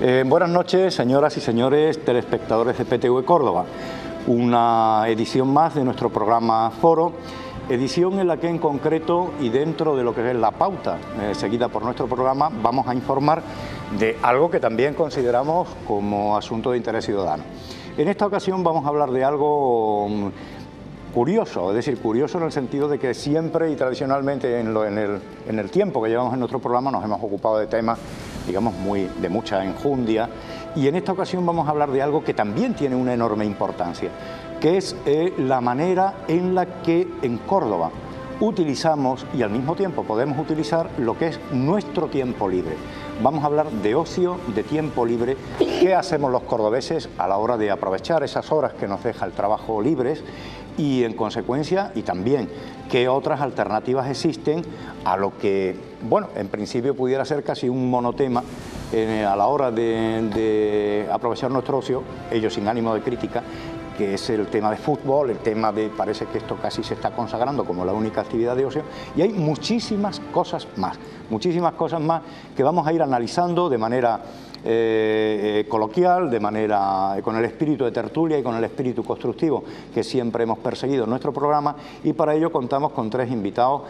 Buenas noches, señoras y señores telespectadores de PTV Córdoba. Una edición más de nuestro programa Foro, edición en la que en concreto y dentro de lo que es la pauta seguida por nuestro programa vamos a informar de algo que también consideramos como asunto de interés ciudadano. En esta ocasión vamos a hablar de algo curioso, es decir, curioso en el sentido de que siempre y tradicionalmente en el tiempo que llevamos en nuestro programa nos hemos ocupado de temas, digamos, de mucha enjundia, y en esta ocasión vamos a hablar de algo que también tiene una enorme importancia, que es la manera en la que en Córdoba utilizamos y al mismo tiempo podemos utilizar lo que es nuestro tiempo libre. Vamos a hablar de ocio, de tiempo libre, qué hacemos los cordobeses a la hora de aprovechar esas horas que nos deja el trabajo libres y en consecuencia, y también qué otras alternativas existen a lo que, bueno, en principio pudiera ser casi un monotema a la hora de aprovechar nuestro ocio, ello sin ánimo de crítica, que es el tema de fútbol, el tema de, parece que esto casi se está consagrando como la única actividad de ocio, y hay muchísimas cosas más que vamos a ir analizando de manera coloquial, de manera con el espíritu de tertulia y con el espíritu constructivo que siempre hemos perseguido en nuestro programa, y para ello contamos con tres invitados,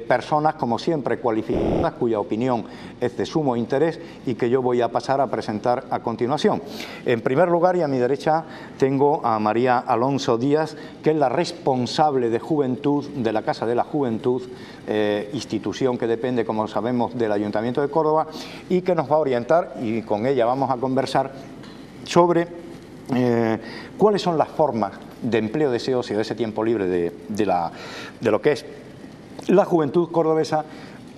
personas como siempre cualificadas, cuya opinión es de sumo interés y que yo voy a pasar a presentar a continuación. En primer lugar, y a mi derecha, tengo a María Alonso Díaz, que es la responsable de Juventud de la Casa de la Juventud, institución que depende, como sabemos, del Ayuntamiento de Córdoba, y que nos va a orientar, y con ella vamos a conversar sobre cuáles son las formas de empleo de ese ocio, de ese tiempo libre de lo que es la juventud cordobesa.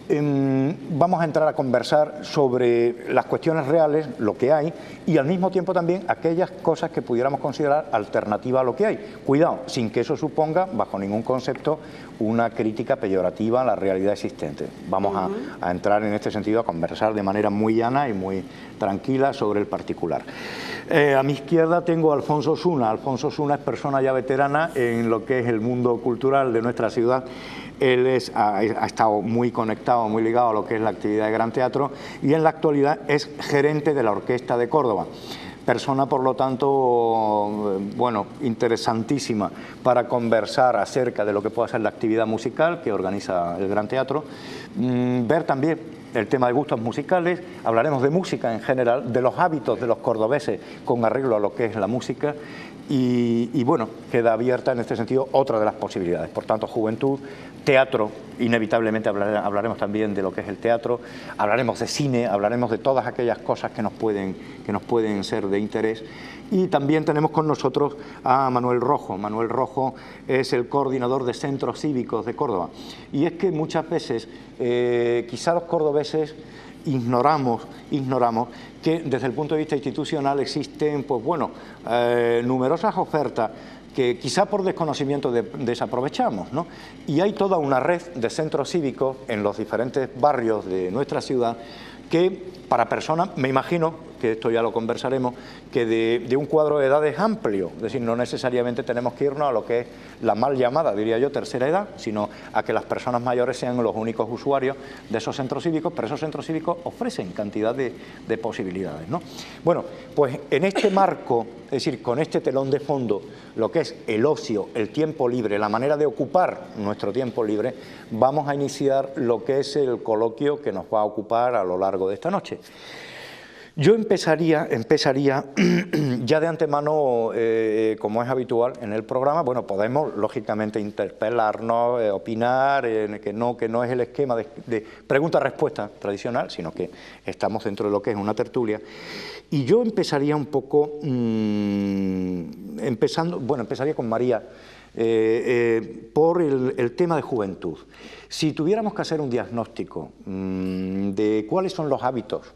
Vamos a entrar a conversar sobre las cuestiones reales, lo que hay, y al mismo tiempo también aquellas cosas que pudiéramos considerar alternativa a lo que hay. Cuidado, sin que eso suponga, bajo ningún concepto, una crítica peyorativa a la realidad existente. Vamos a entrar en este sentido a conversar de manera muy llana y muy tranquila sobre el particular. A mi izquierda tengo a Alfonso Osuna. Alfonso Osuna es persona ya veterana en lo que es el mundo cultural de nuestra ciudad. Él ha estado muy conectado, muy ligado a lo que es la actividad de Gran Teatro, y en la actualidad es gerente de la Orquesta de Córdoba. Persona, por lo tanto, bueno, interesantísima para conversar acerca de lo que pueda ser la actividad musical que organiza el Gran Teatro. Ver también el tema de gustos musicales, hablaremos de música en general, de los hábitos de los cordobeses con arreglo a lo que es la música. Y bueno, queda abierta en este sentido otra de las posibilidades. Por tanto, juventud, teatro, inevitablemente hablaremos también de lo que es el teatro, hablaremos de cine, hablaremos de todas aquellas cosas que nos pueden ser de interés. Y también tenemos con nosotros a Manuel Rojo. Manuel Rojo es el coordinador de centros cívicos de Córdoba. Y es que muchas veces, quizá los cordobeses ignoramos que desde el punto de vista institucional existen, pues bueno, numerosas ofertas que quizá por desconocimiento desaprovechamos, ¿no? Y hay toda una red de centros cívicos en los diferentes barrios de nuestra ciudad que para personas, me imagino, que esto ya lo conversaremos, que de un cuadro de edades amplio, es decir, no necesariamente tenemos que irnos a lo que es la mal llamada, diría yo, tercera edad, sino a que las personas mayores sean los únicos usuarios de esos centros cívicos, pero esos centros cívicos ofrecen cantidad de posibilidades, ¿no? Bueno, pues en este marco, es decir, con este telón de fondo, lo que es el ocio, el tiempo libre, la manera de ocupar nuestro tiempo libre, vamos a iniciar lo que es el coloquio que nos va a ocupar a lo largo de esta noche. Yo empezaría ya de antemano, como es habitual en el programa. Bueno, podemos lógicamente interpelarnos, opinar, que no es el esquema de pregunta-respuesta tradicional, sino que estamos dentro de lo que es una tertulia. Y yo empezaría un poco, empezaría con María, por el tema de juventud. Si tuviéramos que hacer un diagnóstico de cuáles son los hábitos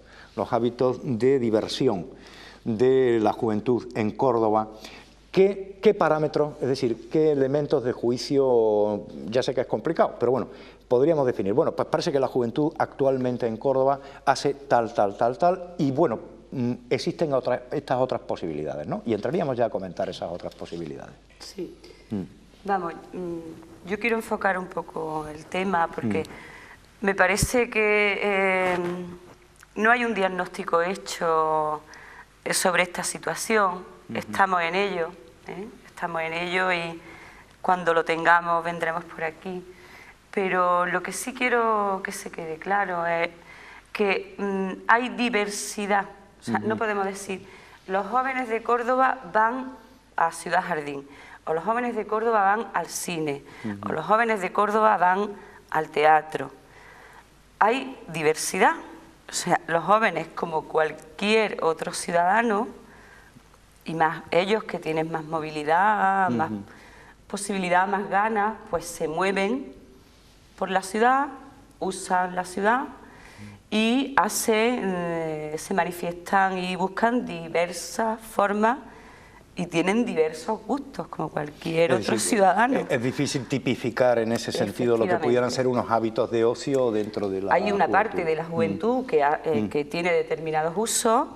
de diversión de la juventud en Córdoba, ¿qué parámetros, es decir, qué elementos de juicio, ya sé que es complicado, pero bueno, podríamos definir? Bueno, pues parece que la juventud actualmente en Córdoba hace tal, y bueno, existen estas otras posibilidades, ¿no? Y entraríamos ya a comentar esas otras posibilidades. Sí. Vamos, yo quiero enfocar un poco el tema porque me parece que no hay un diagnóstico hecho sobre esta situación. Estamos en ello, estamos en ello y cuando lo tengamos vendremos por aquí. Pero lo que sí quiero que se quede claro es que hay diversidad. O sea, no podemos decir, los jóvenes de Córdoba van a Ciudad Jardín, o los jóvenes de Córdoba van al cine, o los jóvenes de Córdoba van al teatro. Hay diversidad. O sea, los jóvenes, como cualquier otro ciudadano, y más ellos que tienen más movilidad, más posibilidad, más ganas, pues se mueven por la ciudad, usan la ciudad y se manifiestan y buscan diversas formas y tienen diversos gustos, como cualquier otro ciudadano. Es difícil tipificar en ese sentido lo que pudieran ser unos hábitos de ocio dentro de la Hay una juventud. parte de la juventud que tiene determinados usos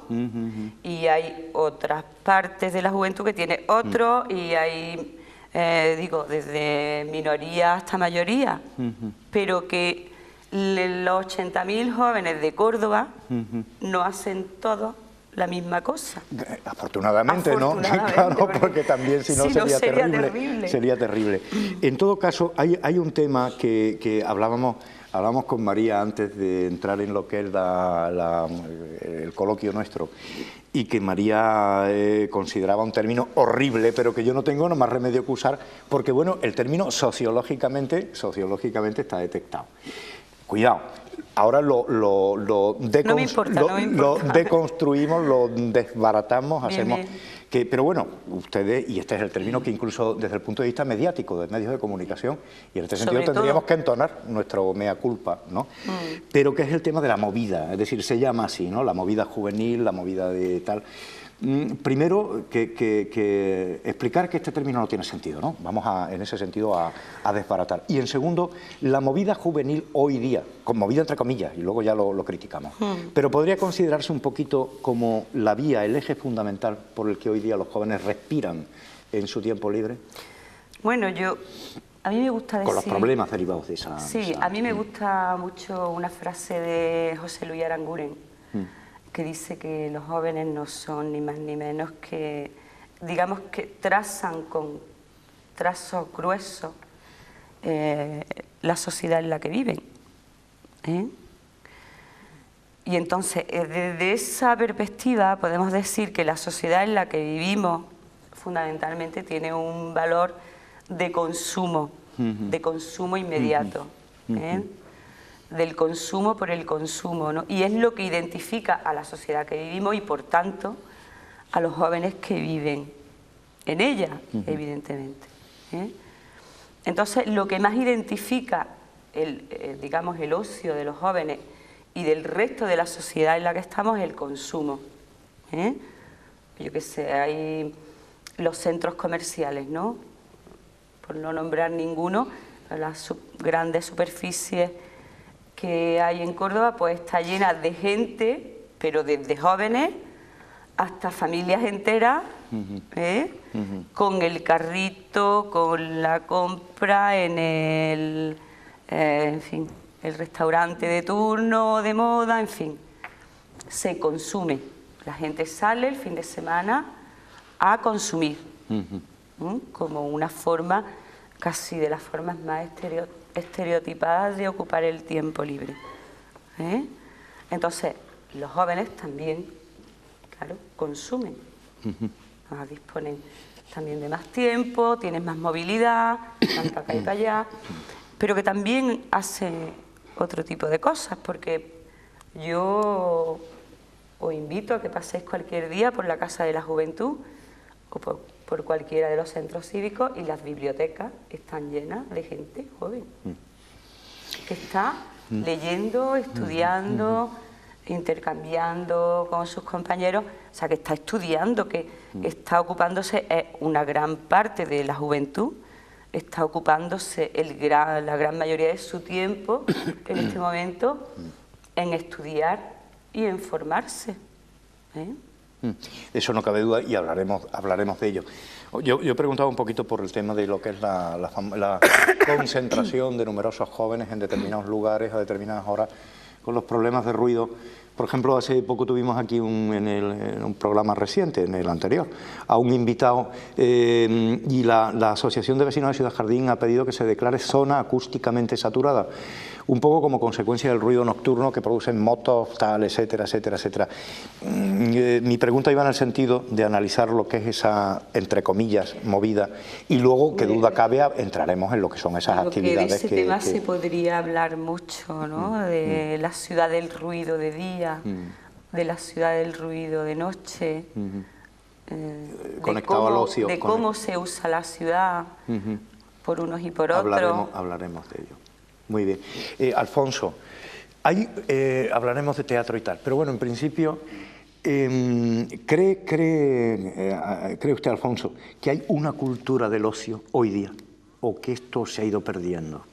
y hay otras partes de la juventud que tiene otros y hay, desde minoría hasta mayoría, pero que los 80.000 jóvenes de Córdoba no hacen todos la misma cosa. Afortunadamente, ¿no? Claro, porque también si no sería terrible. Sería terrible. En todo caso, hay un tema que hablábamos con María antes de entrar en lo que es el coloquio nuestro, y que María consideraba un término horrible, pero que yo no tengo más remedio que usar, porque bueno, el término sociológicamente está detectado. Cuidado, ahora lo deconstruimos, lo desbaratamos, hacemos... pero bueno, ustedes, y este es el término que incluso desde el punto de vista mediático, de medios de comunicación, y en este sentido tendríamos que entonar nuestro mea culpa, ¿no? Pero que es el tema de la movida, es decir, se llama así, ¿no? La movida juvenil, la movida de tal... Primero, que explicar que este término no tiene sentido, ¿no? Vamos en ese sentido a desbaratar. Y en segundo, la movida juvenil hoy día, con movida entre comillas, y luego ya lo criticamos, pero podría considerarse un poquito como la vía, el eje fundamental por el que hoy día los jóvenes respiran en su tiempo libre. Bueno, a mí me gusta decir... Con los problemas derivados de esa... Sí, a mí me gusta mucho una frase de José Luis Aranguren, que dice que los jóvenes no son ni más ni menos que, digamos, que trazan con trazos gruesos la sociedad en la que viven. Y entonces, desde esa perspectiva, podemos decir que la sociedad en la que vivimos fundamentalmente tiene un valor de consumo inmediato. Del consumo por el consumo, ¿no? Y es lo que identifica a la sociedad que vivimos y, por tanto, a los jóvenes que viven en ella, evidentemente. Entonces, lo que más identifica digamos, el ocio de los jóvenes y del resto de la sociedad en la que estamos es el consumo. Yo qué sé, hay los centros comerciales, ¿no? Por no nombrar ninguno, las grandes superficies que hay en Córdoba, pues está llena de gente, pero desde jóvenes hasta familias enteras, con el carrito, con la compra en en fin, el restaurante de turno, de moda, en fin, se consume. La gente sale el fin de semana a consumir, como una forma, casi de las formas más estereotipadas de ocupar el tiempo libre. Entonces, los jóvenes también, claro, consumen, disponen también de más tiempo, tienen más movilidad, van para acá y para allá, pero que también hacen otro tipo de cosas, porque yo os invito a que paséis cualquier día por la Casa de la Juventud o por cualquiera de los centros cívicos, y las bibliotecas están llenas de gente joven que está leyendo, estudiando, intercambiando con sus compañeros, o sea, que está estudiando, que está ocupándose, una gran parte de la juventud está ocupándose la gran mayoría de su tiempo en este momento en estudiar y en formarse. Eso no cabe duda, y hablaremos de ello. Yo preguntaba un poquito por el tema de lo que es la concentración de numerosos jóvenes en determinados lugares a determinadas horas, con los problemas de ruido, Por ejemplo, hace poco tuvimos aquí en un programa reciente, en el anterior, a un invitado y la Asociación de Vecinos de Ciudad Jardín ha pedido que se declare zona acústicamente saturada, un poco como consecuencia del ruido nocturno que producen motos, tal, etcétera, etcétera, etcétera. Mi pregunta iba en el sentido de analizar lo que es esa, entre comillas, movida, y luego, que duda cabe, entraremos en lo que son esas actividades. De ese tema se podría hablar mucho, ¿no? De la ciudad del ruido de día, de la ciudad del ruido de noche, conectado al ocio. De cómo se usa la ciudad por unos y por otros. Hablaremos de ello. Muy bien. Alfonso, hablaremos de teatro y tal, pero bueno, en principio, ¿cree usted, Alfonso, que hay una cultura del ocio hoy día o que esto se ha ido perdiendo?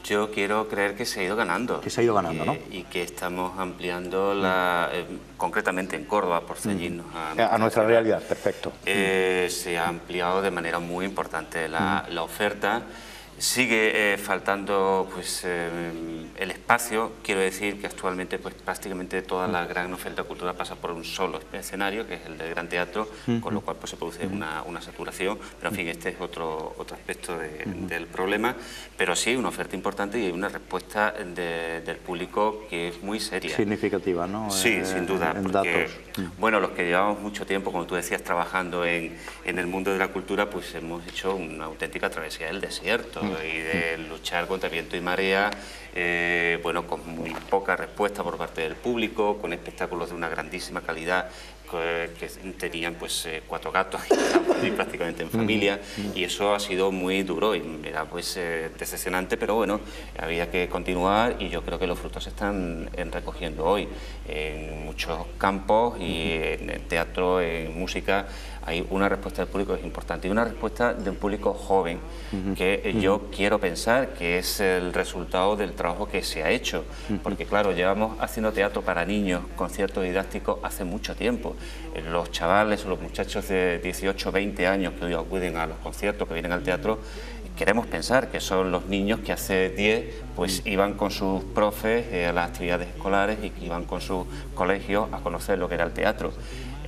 Yo quiero creer que se ha ido ganando. Que se ha ido ganando, ¿no? Y que estamos ampliando, concretamente en Córdoba, por ceñirnos a nuestra realidad, perfecto. Se ha ampliado de manera muy importante la oferta. Sigue faltando pues, el espacio. Quiero decir que actualmente pues, prácticamente toda la gran oferta cultural pasa por un solo escenario, que es el del Gran Teatro, con lo cual pues, se produce una saturación, pero en fin, este es otro aspecto del problema, pero sí una oferta importante y hay una respuesta del público que es muy seria. Significativa, ¿no? Sí, sin duda, en porque, datos. Bueno, los que llevamos mucho tiempo, como tú decías, trabajando en el mundo de la cultura, pues hemos hecho una auténtica travesía del desierto, y de luchar contra viento y marea, bueno, con muy poca respuesta por parte del público, con espectáculos de una grandísima calidad que tenían pues 4 gatos y prácticamente en familia, y eso ha sido muy duro y era pues decepcionante, pero bueno, había que continuar y yo creo que los frutos se están recogiendo hoy en muchos campos, y en el teatro, en música, hay una respuesta del público que es importante, y una respuesta de un público joven, que yo quiero pensar que es el resultado del trabajo que se ha hecho, porque claro, llevamos haciendo teatro para niños, conciertos didácticos hace mucho tiempo. Los chavales o los muchachos de 18 o 20 años que hoy acuden a los conciertos, que vienen al teatro, queremos pensar que son los niños que hace 10 pues iban con sus profes a las actividades escolares y que iban con sus colegios a conocer lo que era el teatro.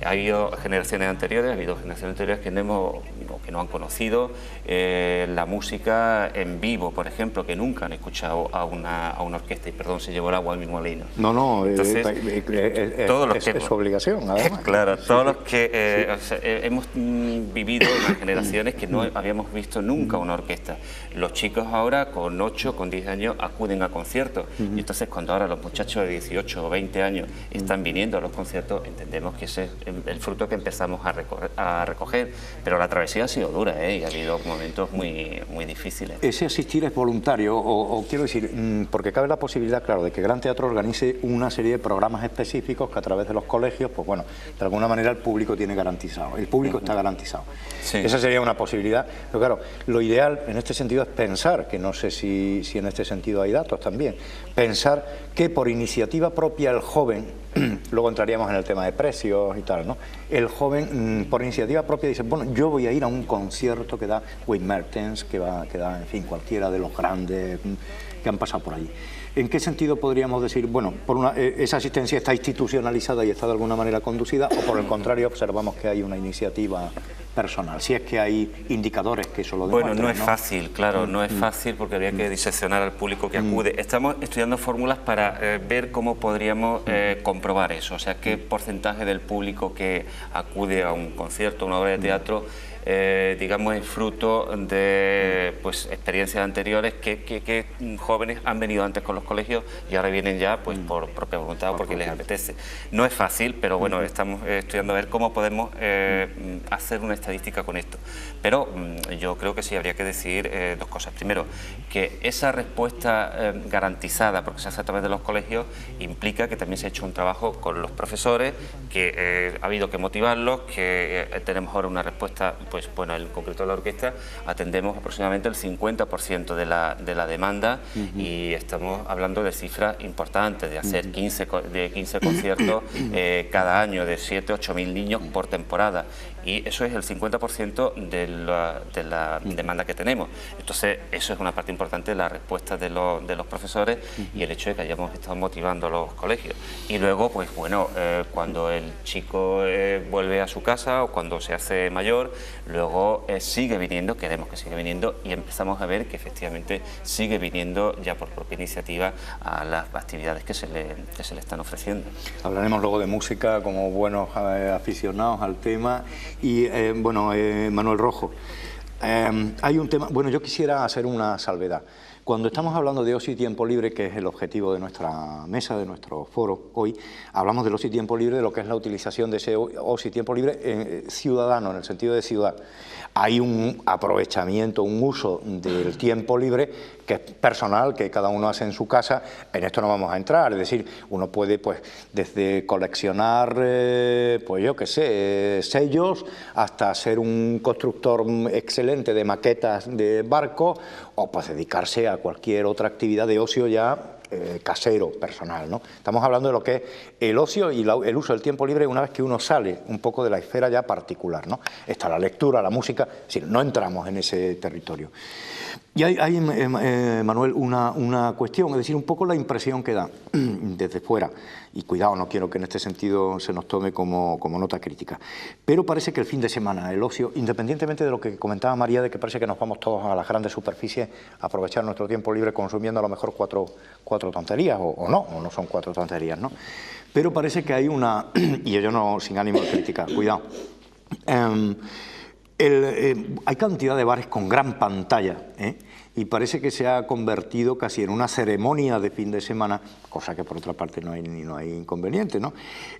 Ha habido generaciones anteriores, que no han conocido la música en vivo, por ejemplo, que nunca han escuchado a una orquesta, y perdón, se llevó el agua a mi molino. No, entonces, es su obligación, además. Claro, todos los que o sea, hemos vivido en las generaciones que no habíamos visto nunca una orquesta. Los chicos ahora con 8, con 10 años acuden a conciertos, y entonces cuando ahora los muchachos de 18 o 20 años están viniendo a los conciertos, entendemos que ese es el fruto que empezamos a recoger, pero la travesía ha sido dura, y ha habido momentos muy difíciles. ¿Ese asistir es voluntario o quiero decir, porque cabe la posibilidad, claro, de que Gran Teatro organice una serie de programas específicos que a través de los colegios, pues bueno, de alguna manera el público tiene garantizado, el público está garantizado. Sí. Esa sería una posibilidad, pero claro, lo ideal en este sentido es pensar, que no sé si en este sentido hay datos también, pensar que por iniciativa propia el joven, luego entraríamos en el tema de precios y tal, ¿no? El joven por iniciativa propia dice, bueno, yo voy a ir a un concierto que da Wade Mertens, que da, en fin, cualquiera de los grandes que han pasado por allí. ¿En qué sentido podríamos decir, bueno, esa asistencia está institucionalizada y está de alguna manera conducida, o por el contrario observamos que hay una iniciativa personal, si es que hay indicadores que eso lo demuestran? Bueno, no es fácil, claro, no es fácil porque habría que diseccionar al público que acude. Estamos estudiando fórmulas para ver cómo podríamos comprobar eso, o sea, qué porcentaje del público que acude a un concierto, a una obra de teatro, digamos, es fruto de pues, experiencias anteriores que jóvenes han venido antes con los colegios y ahora vienen ya pues por propia voluntad o porque les apetece. No es fácil, pero bueno, estamos estudiando a ver cómo podemos hacer una estadística con esto. Pero yo creo que sí habría que decir 2 cosas. Primero, que esa respuesta garantizada, porque se hace a través de los colegios, implica que también se ha hecho un trabajo con los profesores, que ha habido que motivarlos, que tenemos ahora una respuesta pues pues bueno, en concreto la orquesta atendemos aproximadamente el 50% de la demanda y estamos hablando de cifras importantes, de hacer 15 conciertos cada año, de 7.000 a 8.000 niños por temporada, y eso es el 50% de la demanda que tenemos. Entonces eso es una parte importante de la respuesta de los profesores y el hecho de que hayamos estado motivando a los colegios. Y luego, pues bueno, cuando el chico vuelve a su casa o cuando se hace mayor, luego sigue viniendo, queremos que siga viniendo, y empezamos a ver que efectivamente sigue viniendo ya por propia iniciativa a las actividades que se le están ofreciendo. Hablaremos luego de música como buenos aficionados al tema. Y bueno, Manuel Rojo, hay un tema, bueno, yo quisiera hacer una salvedad. Cuando estamos hablando de ocio y tiempo libre, que es el objetivo de nuestra mesa, de nuestro foro hoy, hablamos del ocio y tiempo libre, de lo que es la utilización de ese ocio y tiempo libre ciudadano, en el sentido de ciudad. Hay un aprovechamiento, un uso del tiempo libre que es personal, que cada uno hace en su casa. En esto no vamos a entrar, es decir, uno puede, pues, desde coleccionar, pues yo qué sé, sellos, hasta ser un constructor excelente de maquetas de barco, o pues dedicarse a cualquier otra actividad de ocio ya casero, personal, ¿no? Estamos hablando de lo que es el ocio y el uso del tiempo libre una vez que uno sale un poco de la esfera ya particular, ¿no? Está la lectura, la música, es decir, no entramos en ese territorio. Y hay Manuel, una cuestión, es decir, un poco la impresión que da desde fuera, y cuidado, no quiero que en este sentido se nos tome como nota crítica, pero parece que el fin de semana, el ocio, independientemente de lo que comentaba María, de que parece que nos vamos todos a las grandes superficies a aprovechar nuestro tiempo libre consumiendo a lo mejor cuatro tonterías, o no son cuatro tonterías, ¿no? Pero parece que hay una, y yo no, sin ánimo de criticar, cuidado, hay cantidad de bares con gran pantalla, y parece que se ha convertido casi en una ceremonia de fin de semana, cosa que por otra parte no hay inconveniente, ¿no?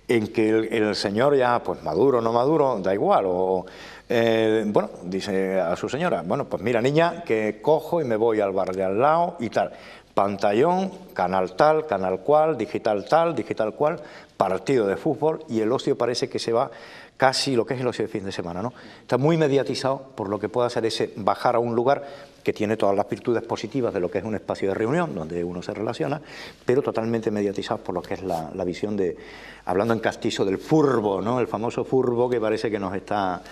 En que el señor ya, pues maduro o no maduro, da igual, bueno, dice a su señora, bueno, pues mira niña, que cojo y me voy al bar de al lado y tal, pantallón, canal tal, canal cual, digital tal, digital cual, partido de fútbol, y el ocio parece que se va casi lo que es el ocio de fin de semana, ¿no? Está muy mediatizado por lo que pueda ser ese bajar a un lugar que tiene todas las virtudes positivas de lo que es un espacio de reunión, donde uno se relaciona, pero totalmente mediatizado por lo que es la visión de, hablando en castizo, del furbo, ¿no? El famoso furbo que parece que nos está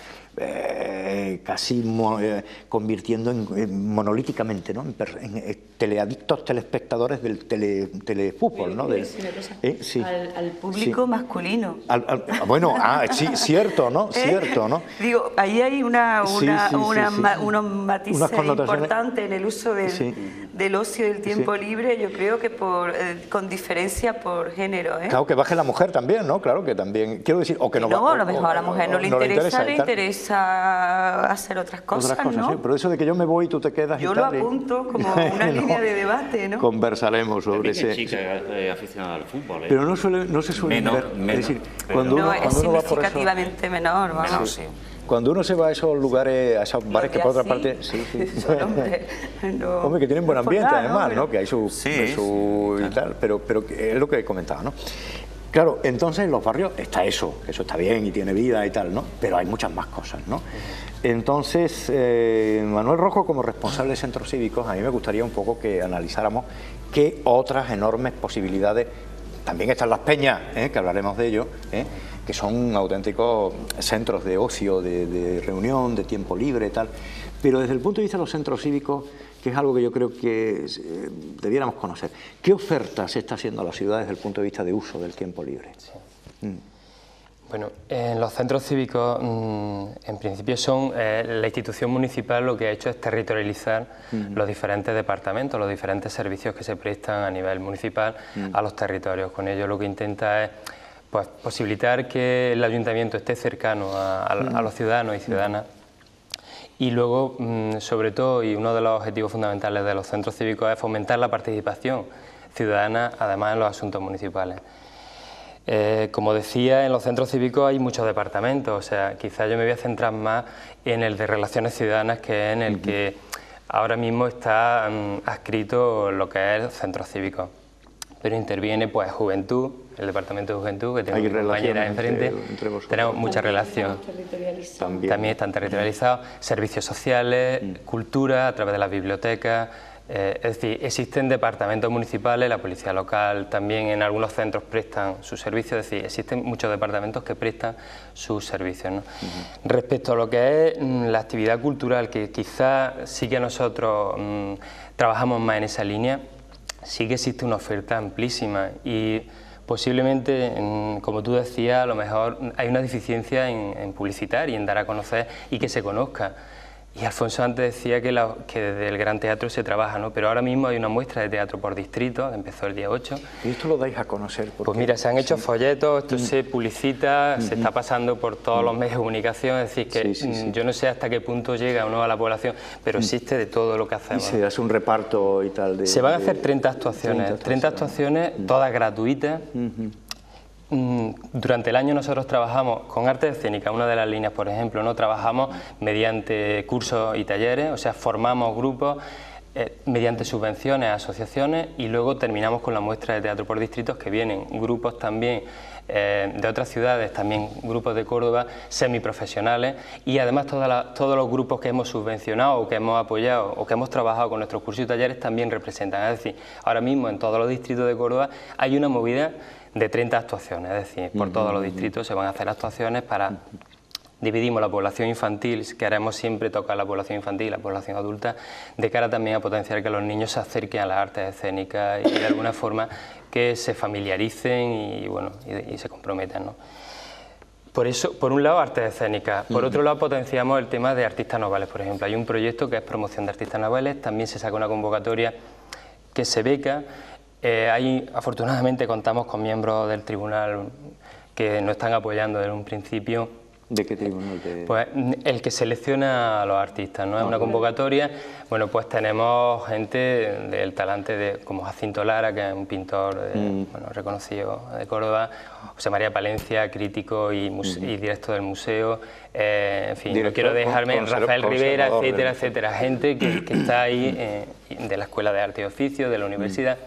casi convirtiendo monolíticamente, ¿no? en teleadictos telespectadores del telefútbol, ¿no? Sí. Al público masculino. Bueno, sí, cierto, ¿no? Cierto, ¿no? Digo, ahí hay unos matices importantes en el uso del ocio y del tiempo libre, yo creo que con diferencia por género, Claro, que baje la mujer también, ¿no? Claro que también, quiero decir, o que no... No, a lo mejor a la mujer no le interesa hacer otras cosas, ¿no? Sí, pero eso de que yo me voy y tú te quedas yo y tal... Yo lo apunto como una línea de debate, ¿no? Conversaremos sobre ese... chica aficionada al fútbol, Pero no se suele ver, es decir, cuando uno es significativamente menor, vamos. Menor, sí. Cuando uno se va a esos lugares, a esos bares que por otra parte... Sí. Hombre, que tienen buen ambiente además, ¿no? Que hay su y tal, pero es lo que comentaba, ¿no? Claro, entonces en los barrios está eso está bien y tiene vida y tal, ¿no? Pero hay muchas más cosas, ¿no? Entonces, Manuel Rojo, como responsable de centros cívicos, a mí me gustaría un poco que analizáramos qué otras enormes posibilidades, también están las peñas, que hablaremos de ello, que son auténticos centros de ocio, de reunión, de tiempo libre y tal, pero desde el punto de vista de los centros cívicos, que es algo que yo creo que debiéramos conocer. ¿Qué oferta se está haciendo a la ciudad desde el punto de vista de uso del tiempo libre? Sí. Bueno, los centros cívicos en principio son la institución municipal, lo que ha hecho es territorializar los diferentes departamentos, los diferentes servicios que se prestan a nivel municipal a los territorios. Con ello lo que intenta es pues, posibilitar que el ayuntamiento esté cercano a los ciudadanos y ciudadanas. Y luego, sobre todo, y uno de los objetivos fundamentales de los centros cívicos es fomentar la participación ciudadana, además en los asuntos municipales. Como decía, en los centros cívicos hay muchos departamentos, o sea, quizás yo me voy a centrar más en el de Relaciones Ciudadanas, que es en el que ahora mismo está adscrito lo que es centros cívicos. pero interviene pues Juventud, el Departamento de Juventud, que tengo una compañera enfrente, tenemos mucha relación. También están territorializados, servicios sociales, cultura, a través de las bibliotecas. Es decir, existen departamentos municipales, la policía local también en algunos centros prestan sus servicios, es decir, existen muchos departamentos que prestan sus servicios, ¿no? Respecto a lo que es la actividad cultural, que quizás sí que nosotros trabajamos más en esa línea, sí que existe una oferta amplísima y posiblemente, como tú decías, a lo mejor hay una deficiencia en publicitar y en dar a conocer y que se conozca. Y Alfonso antes decía que desde el Gran Teatro se trabaja, ¿no? Pero ahora mismo hay una muestra de teatro por distrito, que empezó el día 8. ¿Y esto lo dais a conocer? Pues mira, se han hecho folletos, esto se publicita, se está pasando por todos los medios de comunicación, es decir, que yo no sé hasta qué punto llega o no a la población, pero existe de todo lo que hacemos. Y se hace un reparto y tal. Se van a hacer 30 actuaciones, 30 actuaciones, todas gratuitas. Durante el año nosotros trabajamos con arte escénica, una de las líneas, por ejemplo, ¿no? Trabajamos mediante cursos y talleres, o sea, formamos grupos mediante subvenciones a asociaciones y luego terminamos con la muestra de teatro por distritos, que vienen grupos también de otras ciudades, también grupos de Córdoba, semiprofesionales, y además todos los grupos que hemos subvencionado o que hemos apoyado o que hemos trabajado con nuestros cursos y talleres también representan. Es decir, ahora mismo en todos los distritos de Córdoba hay una movida de 30 actuaciones, es decir, por todos los distritos se van a hacer actuaciones para... Dividimos la población infantil, queremos siempre tocar la población infantil y la población adulta, de cara también a potenciar que los niños se acerquen a las artes escénicas y de alguna forma que se familiaricen y, bueno, y se comprometan, ¿no? Por eso, por un lado, artes escénicas, por otro lado potenciamos el tema de artistas navales, por ejemplo. Hay un proyecto que es promoción de artistas navales, también se saca una convocatoria que se beca. Ahí, afortunadamente, contamos con miembros del tribunal que nos están apoyando desde un principio. ¿De qué tribunal? Pues el que selecciona a los artistas, ¿no? Es una convocatoria. Bueno, pues tenemos gente del talante como Jacinto Lara, que es un pintor bueno, reconocido de Córdoba, José María Palencia, crítico y director del museo, en fin, director, no quiero dejarme, Rafael Rivera, etcétera, etcétera, gente que está ahí de la Escuela de Arte y Oficio, de la universidad.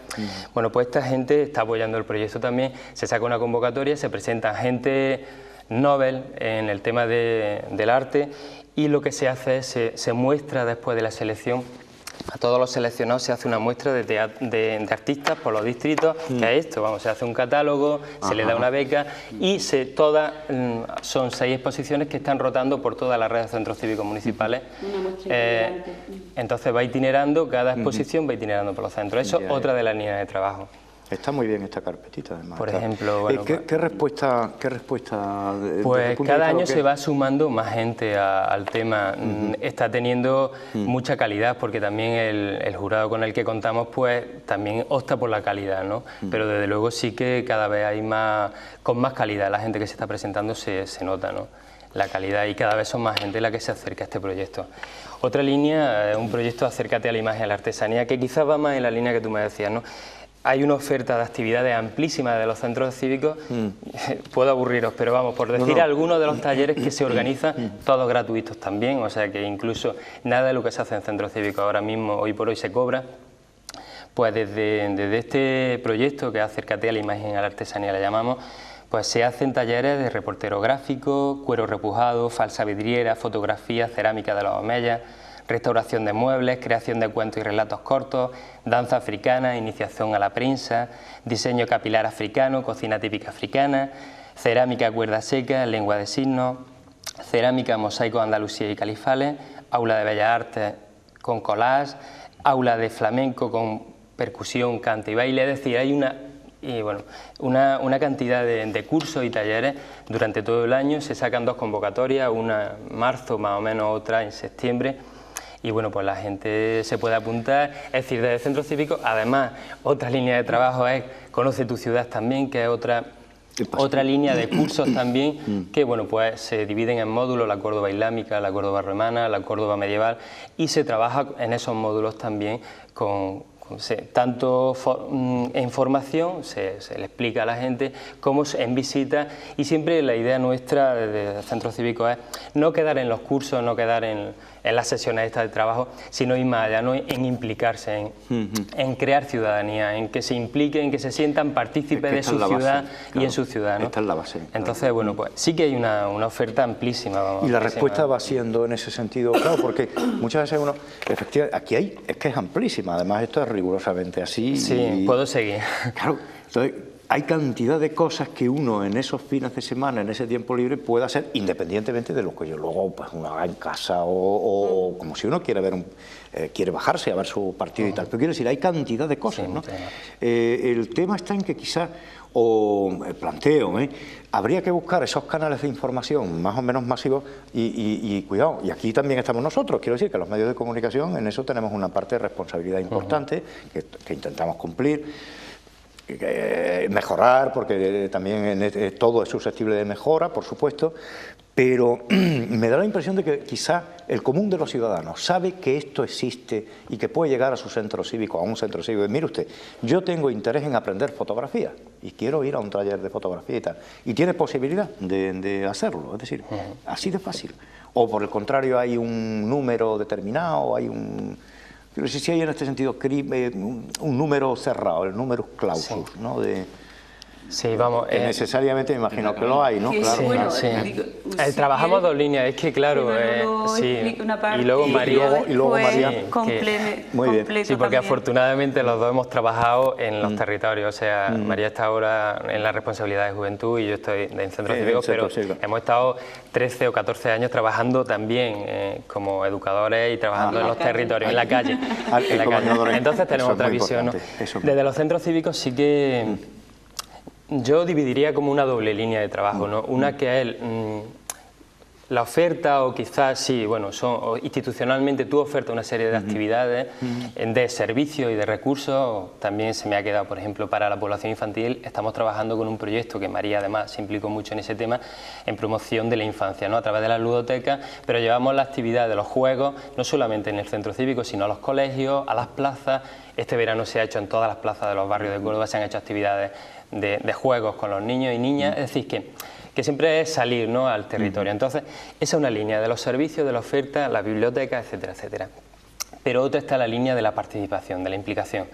Bueno, pues esta gente está apoyando el proyecto también, se saca una convocatoria, se presenta gente Nobel en el tema del arte y lo que se hace es, se muestra después de la selección, a todos los seleccionados se hace una muestra de artistas por los distritos, que es esto, vamos, se hace un catálogo, se le da una beca y todas son 6 exposiciones que están rotando por todas las redes de centros cívicos municipales. Entonces va itinerando, cada exposición va itinerando por los centros, eso es otra de las líneas de trabajo. Está muy bien esta carpetita, además. Por ejemplo, bueno, ¿Qué respuesta? Pues cada año se va sumando más gente al tema. Está teniendo mucha calidad, porque también el jurado con el que contamos, pues también opta por la calidad, ¿no? Pero desde luego sí que cada vez hay con más calidad. La gente que se está presentando se nota, ¿no? La calidad, y cada vez son más gente la que se acerca a este proyecto. Otra línea, un proyecto Acércate a la imagen y a la artesanía, que quizás va más en la línea que tú me decías, ¿no? Hay una oferta de actividades amplísima de los centros cívicos, puedo aburriros, pero vamos, por decir algunos de los talleres que se organizan, todos gratuitos también, o sea que incluso nada de lo que se hace en centros cívicos ahora mismo, hoy por hoy, se cobra. Pues desde este proyecto, que es Acércate a la imagen y a la artesanía, le llamamos, pues se hacen talleres de reportero gráfico, cuero repujado, falsa vidriera, fotografía, cerámica de los omeyas, restauración de muebles, creación de cuentos y relatos cortos, danza africana, iniciación a la prensa, diseño capilar africano, cocina típica africana, cerámica cuerda seca, lengua de signos, cerámica, mosaico, Andalucía y Califales, aula de bellas artes con collage, aula de flamenco con percusión, canto y baile. Es decir, hay una cantidad de cursos y talleres durante todo el año. Se sacan 2 convocatorias, una en marzo más o menos, otra en septiembre. Y bueno, pues la gente se puede apuntar, es decir, desde el centro cívico. Además, otra línea de trabajo es Conoce tu ciudad también, que es otra línea de cursos también, que bueno, pues se dividen en módulos, la Córdoba islámica, la Córdoba romana, la Córdoba medieval, y se trabaja en esos módulos también tanto en formación, se le explica a la gente, como en visita, y siempre la idea nuestra desde el centro cívico es no quedar en los cursos, no quedar en en las sesiones estas de trabajo, sino ir más allá, ¿no? En implicarse, en crear ciudadanía, en que se impliquen, que se sientan partícipes de su ciudad y en su ciudad, ¿no? Esta es la base. Entonces, bueno, pues sí que hay una oferta amplísima. Vamos, y la respuesta va siendo en ese sentido, claro, porque muchas veces uno, efectivamente, aquí es que es amplísima, además esto es rigurosamente así. Sí, puedo seguir. Claro, entonces hay cantidad de cosas que uno en esos fines de semana, en ese tiempo libre, puede hacer independientemente de lo que yo luego pues, uno haga en casa o como si uno quiere ver quiere bajarse a ver su partido y tal. Pero quiero decir, hay cantidad de cosas, ¿no? El tema está en que quizás, planteo, habría que buscar esos canales de información más o menos masivos y cuidado, y aquí también estamos nosotros, quiero decir que los medios de comunicación en eso tenemos una parte de responsabilidad importante que intentamos cumplir. Mejorar, porque también todo es susceptible de mejora, por supuesto, pero me da la impresión de que quizá el común de los ciudadanos sabe que esto existe y que puede llegar a su centro cívico, a un centro cívico. Y mire usted, yo tengo interés en aprender fotografía y quiero ir a un taller de fotografía y tal, y tiene posibilidad de hacerlo, es decir, así de fácil. O por el contrario hay un número determinado, hay un... Pero si hay en este sentido un número cerrado, el número clausus, sí, ¿no? Sí, vamos. Necesariamente me imagino que lo hay, ¿no? Claro. Sí, bueno, sí. Digo, trabajamos dos líneas, es que claro, sí. Una parte, y luego María. Y luego María. Muy bien. Sí, porque afortunadamente los dos hemos trabajado en los territorios, o sea, María está ahora en la responsabilidad de juventud y yo estoy en centros cívicos, pero hemos estado 13 o 14 años trabajando también como educadores y trabajando en los territorios, en la calle. Entonces tenemos otra visión, ¿no? Desde los centros cívicos sí que... Yo dividiría como una doble línea de trabajo, ¿no? Una que es la oferta, o quizás sí, bueno, institucionalmente tú ofertas una serie de actividades, de servicios y de recursos. También se me ha quedado, por ejemplo, para la población infantil, estamos trabajando con un proyecto que María además se implicó mucho en ese tema, en promoción de la infancia, ¿no? A través de las ludotecas, pero llevamos la actividad de los juegos, no solamente en el centro cívico, sino a los colegios, a las plazas. Este verano se ha hecho en todas las plazas de los barrios de Córdoba, se han hecho actividades de juegos con los niños y niñas, es decir, que siempre es salir, ¿no?, al territorio. Entonces, esa es una línea de los servicios, de la oferta, las bibliotecas, etcétera, etcétera. Pero otra está la línea de la participación, de la implicación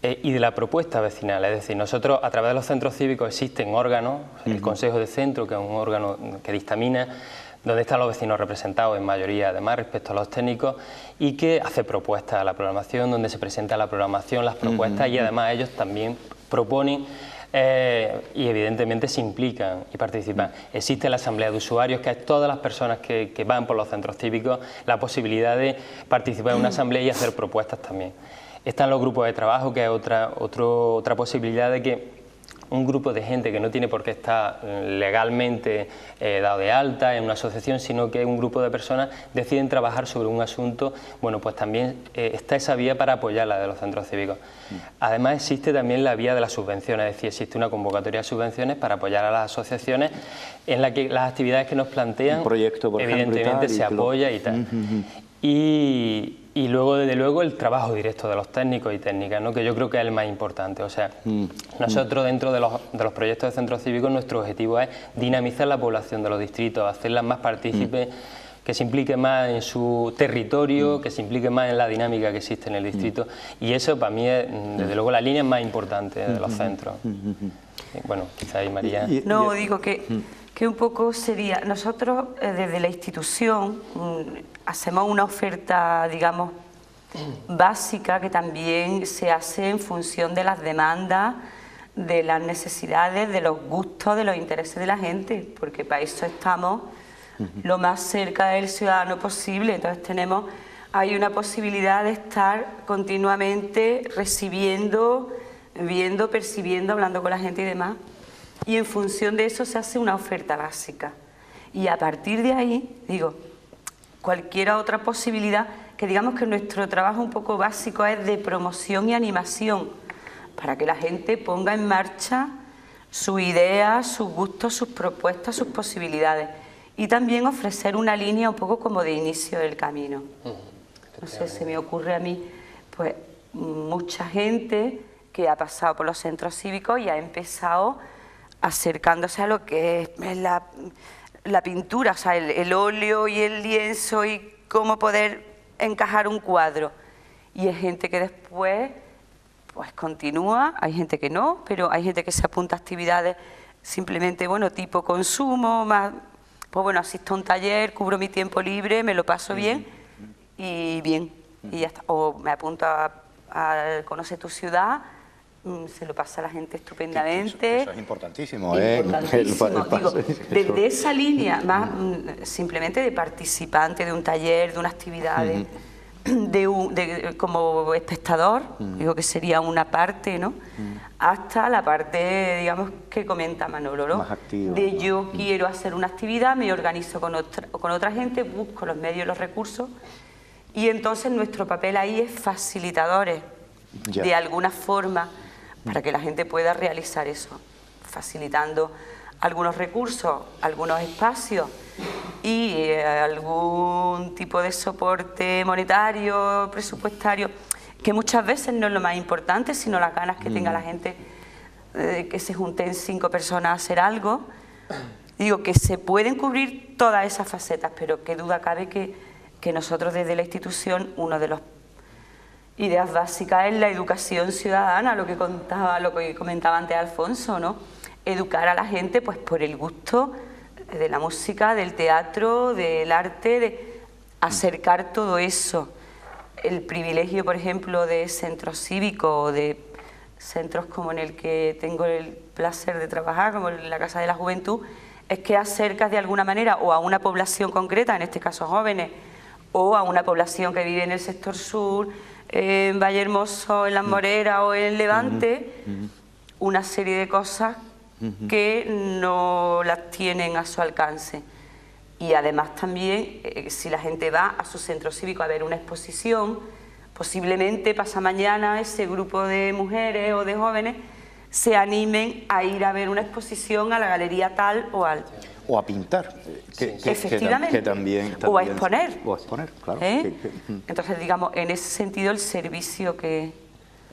y de la propuesta vecinal. Es decir, nosotros a través de los centros cívicos existen órganos, el Consejo de Centro, que es un órgano que dictamina, donde están los vecinos representados en mayoría además respecto a los técnicos, y que hace propuestas a la programación, donde se presenta la programación, las propuestas, y además ellos también proponen y evidentemente se implican y participan. Existe la asamblea de usuarios, que es todas las personas que van por los centros cívicos, la posibilidad de participar en una asamblea y hacer propuestas también. Están los grupos de trabajo, que es otra posibilidad de que un grupo de gente que no tiene por qué estar legalmente dado de alta en una asociación, sino que un grupo de personas deciden trabajar sobre un asunto, bueno, pues también está esa vía para apoyar la de los centros cívicos. Además existe también la vía de las subvenciones, es decir, existe una convocatoria de subvenciones para apoyar a las asociaciones en la que las actividades que nos plantean, un proyecto, por evidentemente ejemplo, se apoya y tal. Y luego, desde luego, el trabajo directo de los técnicos y técnicas, ¿no?, que yo creo que es el más importante. O sea, nosotros dentro de los proyectos de centros cívicos, nuestro objetivo es dinamizar la población de los distritos, hacerlas más partícipes, que se implique más en su territorio, que se implique más en la dinámica que existe en el distrito. Y eso para mí es, desde luego, la línea más importante de los centros. Bueno, quizá ahí María... No, digo que un poco sería... Nosotros, desde la institución, hacemos una oferta, digamos, básica, que también se hace en función de las demandas, de las necesidades, de los gustos, de los intereses de la gente, porque para eso estamos lo más cerca del ciudadano posible. Entonces hay una posibilidad de estar continuamente recibiendo, viendo, percibiendo, hablando con la gente y demás, y en función de eso se hace una oferta básica. Y a partir de ahí, digo, cualquier otra posibilidad, que digamos que nuestro trabajo un poco básico es de promoción y animación, para que la gente ponga en marcha sus ideas, sus gustos, sus propuestas, sus posibilidades, y también ofrecer una línea un poco como de inicio del camino. No sé, se me ocurre a mí, pues, mucha gente que ha pasado por los centros cívicos y ha empezado acercándose a lo que es la pintura, o sea, el óleo y el lienzo, y cómo poder encajar un cuadro. Y hay gente que después pues continúa, hay gente que no, pero hay gente que se apunta a actividades simplemente, bueno, tipo consumo, más, pues bueno, asisto a un taller, cubro mi tiempo libre, me lo paso bien y ya está. O me apunto a Conoce tu ciudad, se lo pasa a la gente estupendamente. Eso es importantísimo, Importantísimo. Digo, desde esa línea, más simplemente de participante de un taller, de una actividad, como espectador, digo que sería una parte, ¿no? Hasta la parte, digamos, que comenta Manolo, ¿no? Más activa. De yo quiero hacer una actividad, me organizo con otra gente, busco los medios y los recursos, y entonces nuestro papel ahí es facilitadores, de alguna forma, para que la gente pueda realizar eso, facilitando algunos recursos, algunos espacios y algún tipo de soporte monetario, presupuestario, que muchas veces no es lo más importante, sino las ganas que tenga la gente que se junten 5 personas a hacer algo. Digo que se pueden cubrir todas esas facetas, pero qué duda cabe que nosotros desde la institución, uno de los ideas básicas es la educación ciudadana, lo que comentaba antes Alfonso, ¿no? Educar a la gente pues por el gusto de la música, del teatro, del arte, de acercar todo eso. El privilegio, por ejemplo, de centros cívicos o de centros como en el que tengo el placer de trabajar, como en la Casa de la Juventud, es que acercas de alguna manera o a una población concreta, en este caso jóvenes, o a una población que vive en el sector sur, en Vallehermoso, en Las Moreras o en Levante, una serie de cosas que no las tienen a su alcance. Y además también, si la gente va a su centro cívico a ver una exposición, posiblemente pasa mañana ese grupo de mujeres o de jóvenes se animen a ir a ver una exposición a la galería tal o al... O a pintar, efectivamente, que también, o a exponer. O a exponer, claro. Entonces, digamos, en ese sentido, el servicio que...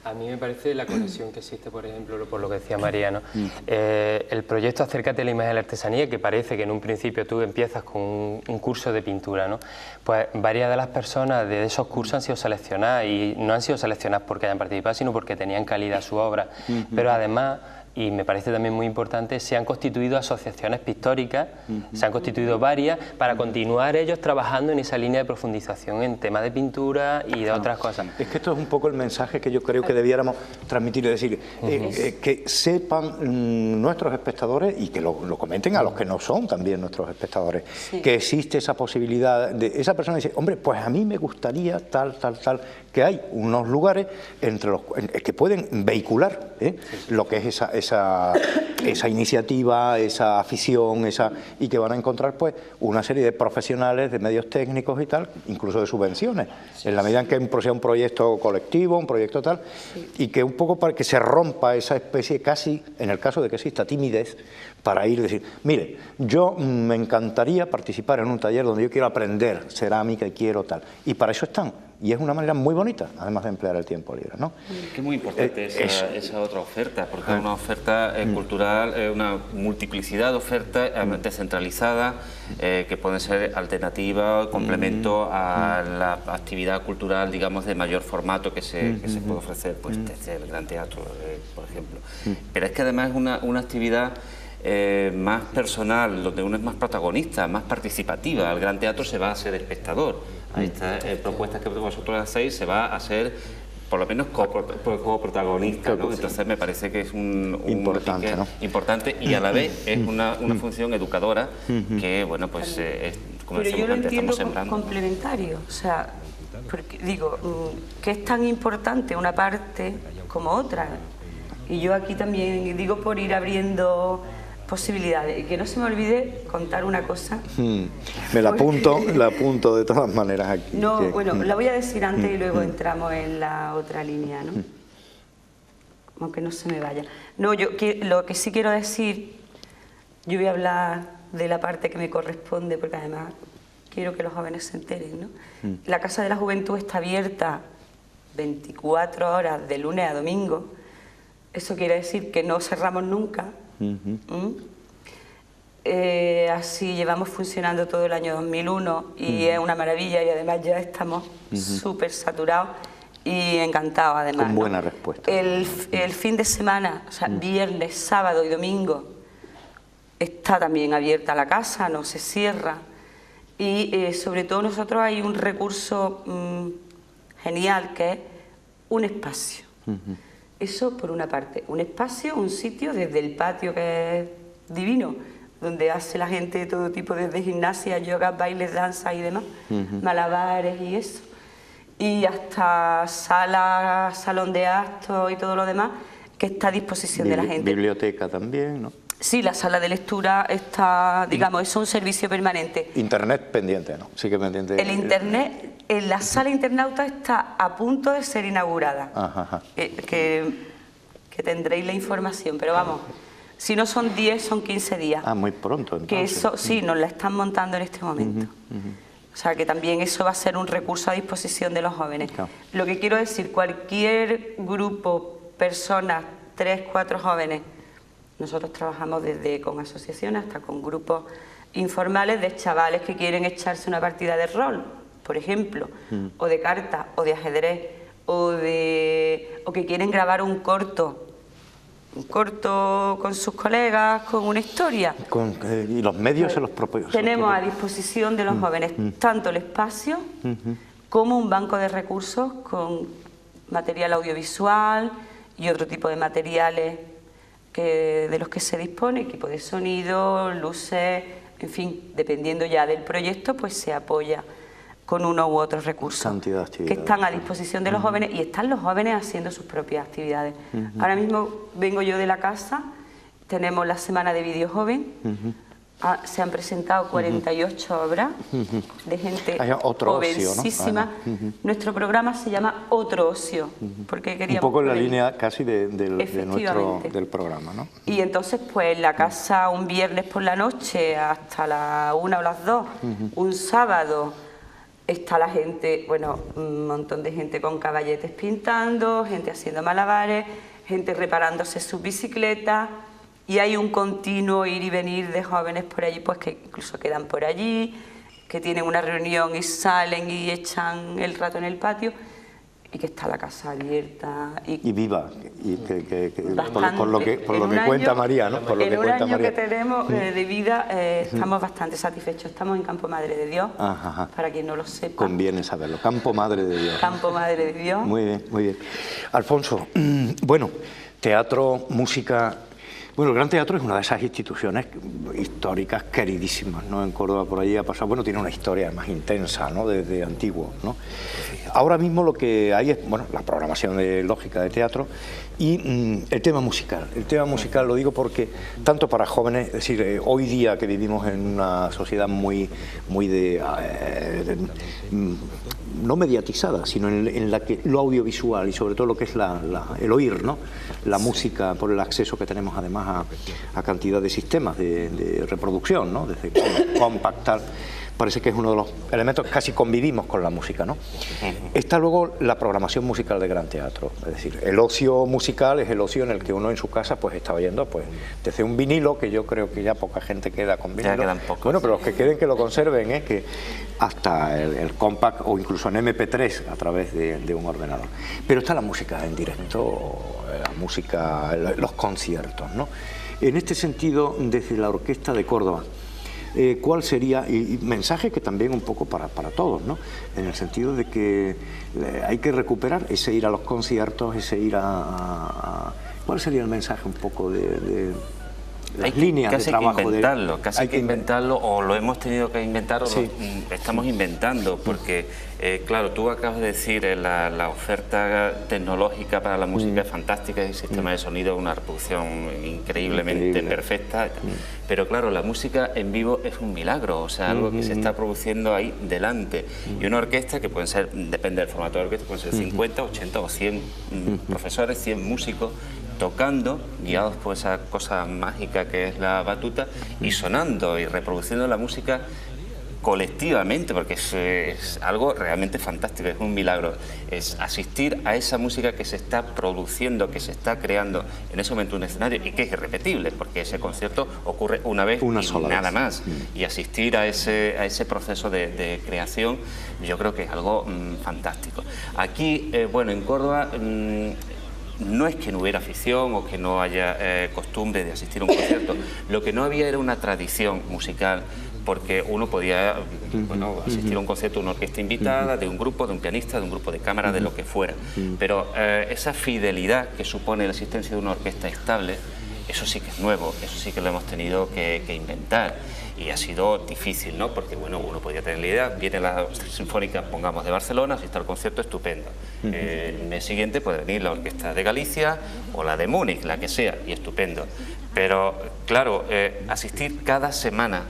A mí me parece la conexión que existe, por ejemplo, por lo que decía María, ¿no? El proyecto Acércate a la imagen de la artesanía, que parece que en un principio tú empiezas con un curso de pintura, ¿no? Pues varias de las personas de esos cursos han sido seleccionadas, y no han sido seleccionadas porque hayan participado, sino porque tenían calidad su obra. Pero además, y me parece también muy importante, se han constituido asociaciones pictóricas, se han constituido varias, para continuar ellos trabajando en esa línea de profundización en temas de pintura y de otras cosas. Es que esto es un poco el mensaje que yo creo que debiéramos transmitir, es decir, que sepan nuestros espectadores y que lo comenten a los que no son también nuestros espectadores, que existe esa posibilidad de esa persona dice, hombre, pues a mí me gustaría tal, que hay unos lugares entre los que pueden vehicular lo que es esa iniciativa, esa afición, y que van a encontrar pues una serie de profesionales, de medios técnicos y tal, incluso de subvenciones, en la medida en que sea un proyecto colectivo, un proyecto tal, y que un poco para que se rompa esa especie casi, en el caso de que exista timidez, para ir y decir, mire, yo me encantaría participar en un taller donde yo quiero aprender cerámica y quiero tal, y para eso están. Y es una manera muy bonita, además de emplear el tiempo libre, ¿no? Es que es muy importante esa otra oferta, porque es una oferta cultural, una multiplicidad de ofertas descentralizadas que pueden ser alternativa, complemento a la actividad cultural, digamos, de mayor formato que se puede ofrecer, pues desde el Gran Teatro, por ejemplo. Pero es que además es una actividad más personal, donde uno es más protagonista, más participativa. El Gran Teatro se va a ser espectador. A estas propuestas que vosotros hacéis se va a ser por lo menos coprotagonista, ¿no? Entonces me parece que es un importante, ¿no? Importante, y a la vez es una función educadora que, bueno, pues como pero yo lo antes, entiendo estamos sembrando. Complementario, o sea, porque digo que es tan importante una parte como otra, y yo aquí también digo por ir abriendo posibilidades, y que no se me olvide contar una cosa. Me la apunto de todas maneras aquí. No, bueno, la voy a decir antes y luego entramos en la otra línea, ¿no? Aunque no se me vaya. No, lo que sí quiero decir, yo voy a hablar de la parte que me corresponde, porque además quiero que los jóvenes se enteren, ¿no? La Casa de la Juventud está abierta 24 horas de lunes a domingo. Eso quiere decir que no cerramos nunca. Así llevamos funcionando todo el año 2001 y es una maravilla, y además ya estamos súper saturados y encantados además. Con buena respuesta. El fin de semana, o sea, viernes, sábado y domingo, está también abierta la casa, no se cierra. Y sobre todo nosotros hay un recurso genial que es un espacio. Eso por una parte, un espacio, un sitio desde el patio que es divino, donde hace la gente todo tipo de gimnasia, yoga, bailes, danza y demás, malabares y eso. Y hasta sala, salón de actos y todo lo demás, que está a disposición de la gente. Biblioteca también, ¿no? Sí, la sala de lectura está, digamos, es un servicio permanente. Internet pendiente, ¿no? Sí que pendiente. El Internet, en la sala internauta está a punto de ser inaugurada. Que tendréis la información, pero vamos, si no son 10, son 15 días. Ah, muy pronto, entonces. Que eso, sí, nos la están montando en este momento. O sea, que también eso va a ser un recurso a disposición de los jóvenes. Claro. Lo que quiero decir, cualquier grupo, personas, 3, 4 jóvenes, nosotros trabajamos desde con asociaciones hasta con grupos informales de chavales que quieren echarse una partida de rol, por ejemplo, o de cartas, o de ajedrez, o que quieren grabar un corto con sus colegas, con una historia. Y los medios se los propios. Tenemos a disposición de los jóvenes tanto el espacio como un banco de recursos con material audiovisual y otro tipo de materiales de los que se dispone, equipo de sonido, luces, en fin, dependiendo ya del proyecto, pues se apoya con uno u otro recurso que están a disposición de los jóvenes, y están los jóvenes haciendo sus propias actividades. Ahora mismo vengo yo de la casa, tenemos la semana de vídeo joven, se han presentado 48 obras de gente jovencísima. Nuestro programa se llama Otro Ocio, porque queríamos... Un poco en la línea casi del programa, ¿no? Y entonces, pues en la casa un viernes por la noche hasta las 1 o las 2, un sábado está la gente, bueno, un montón de gente con caballetes pintando, gente haciendo malabares, gente reparándose sus bicicletas. Y hay un continuo ir y venir de jóvenes por allí, pues que incluso quedan por allí, que tienen una reunión y salen y echan el rato en el patio, y que está la casa abierta. Y viva, y por lo que cuenta María, ¿no? Por lo que cuenta María. En un año que tenemos de vida estamos bastante satisfechos. Estamos en Campo Madre de Dios, para quien no lo sepa. Conviene saberlo, Campo Madre de Dios. Campo Madre de Dios. Muy bien, muy bien. Alfonso, bueno, teatro, música... Bueno, el Gran Teatro es una de esas instituciones históricas queridísimas, ¿no? En Córdoba por allí ha pasado, bueno, tiene una historia más intensa, ¿no? Desde antiguo, ¿no? Ahora mismo lo que hay es, bueno, la programación lógica de teatro y el tema musical. El tema musical lo digo porque tanto para jóvenes, es decir, hoy día que vivimos en una sociedad muy no mediatizada, sino en la que lo audiovisual y sobre todo lo que es el oír, ¿no? La música, por el acceso que tenemos además a cantidad de sistemas de reproducción, ¿no? Desde compact, tal, parece que es uno de los elementos, casi convivimos con la música, ¿no? Está luego la programación musical de Gran Teatro, es decir, el ocio musical es el ocio en el que uno en su casa pues está oyendo, pues desde un vinilo, que yo creo que ya poca gente queda con vinilo, ya quedan pocos, bueno, pero los que queden que lo conserven, que hasta el compact o incluso en MP3 a través de un ordenador. Pero está la música en directo, la música, los conciertos, ¿no? En este sentido, desde la Orquesta de Córdoba, ¿cuál sería, y mensaje que también un poco para todos, ¿no? En el sentido de que hay que recuperar ese ir a los conciertos, ese ir ¿cuál sería el mensaje un poco de las líneas de trabajo? Casi que inventarlo, o lo hemos tenido que inventar, o lo estamos inventando, porque claro, tú acabas de decir, la oferta tecnológica para la música es fantástica, el sistema de sonido, una reproducción increíblemente perfecta, pero claro, la música en vivo es un milagro, o sea, algo que se está produciendo ahí delante, y una orquesta que pueden ser, depende del formato de la orquesta, pueden ser 50, 80 o 100 profesores, 100 músicos, tocando, guiados por esa cosa mágica que es la batuta, y sonando y reproduciendo la música colectivamente, porque es algo realmente fantástico, es un milagro, es asistir a esa música que se está produciendo, que se está creando en ese momento un escenario y que es irrepetible, porque ese concierto ocurre una vez y nada más. Y asistir a ese proceso de creación, yo creo que es algo fantástico. Aquí, bueno, en Córdoba, no es que no hubiera afición o que no haya costumbre de asistir a un concierto, lo que no había era una tradición musical, porque uno podía asistir a un concierto de una orquesta invitada, de un grupo, de un pianista, de un grupo de cámara, de lo que fuera. Pero esa fidelidad que supone la existencia de una orquesta estable, eso sí que es nuevo, eso sí que lo hemos tenido que inventar. Y ha sido difícil, ¿no? Porque, bueno, uno podía tener la idea, viene la Sinfónica, pongamos, de Barcelona, asiste al concierto, estupendo. El mes siguiente puede venir la Orquesta de Galicia o la de Múnich, la que sea, y estupendo. Pero, claro, asistir cada semana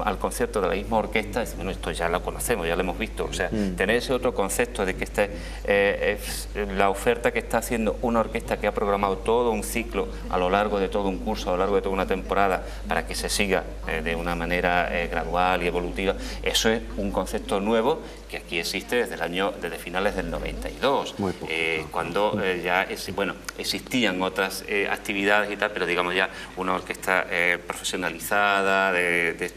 al concierto de la misma orquesta, es, bueno, esto ya lo conocemos, ya lo hemos visto, o sea, tener ese otro concepto de que es la oferta que está haciendo una orquesta que ha programado todo un ciclo a lo largo de todo un curso, a lo largo de toda una temporada, para que se siga de una manera gradual y evolutiva, eso es un concepto nuevo que aquí existe desde finales del 92, cuando ya existían otras actividades y tal, pero digamos ya una orquesta profesionalizada de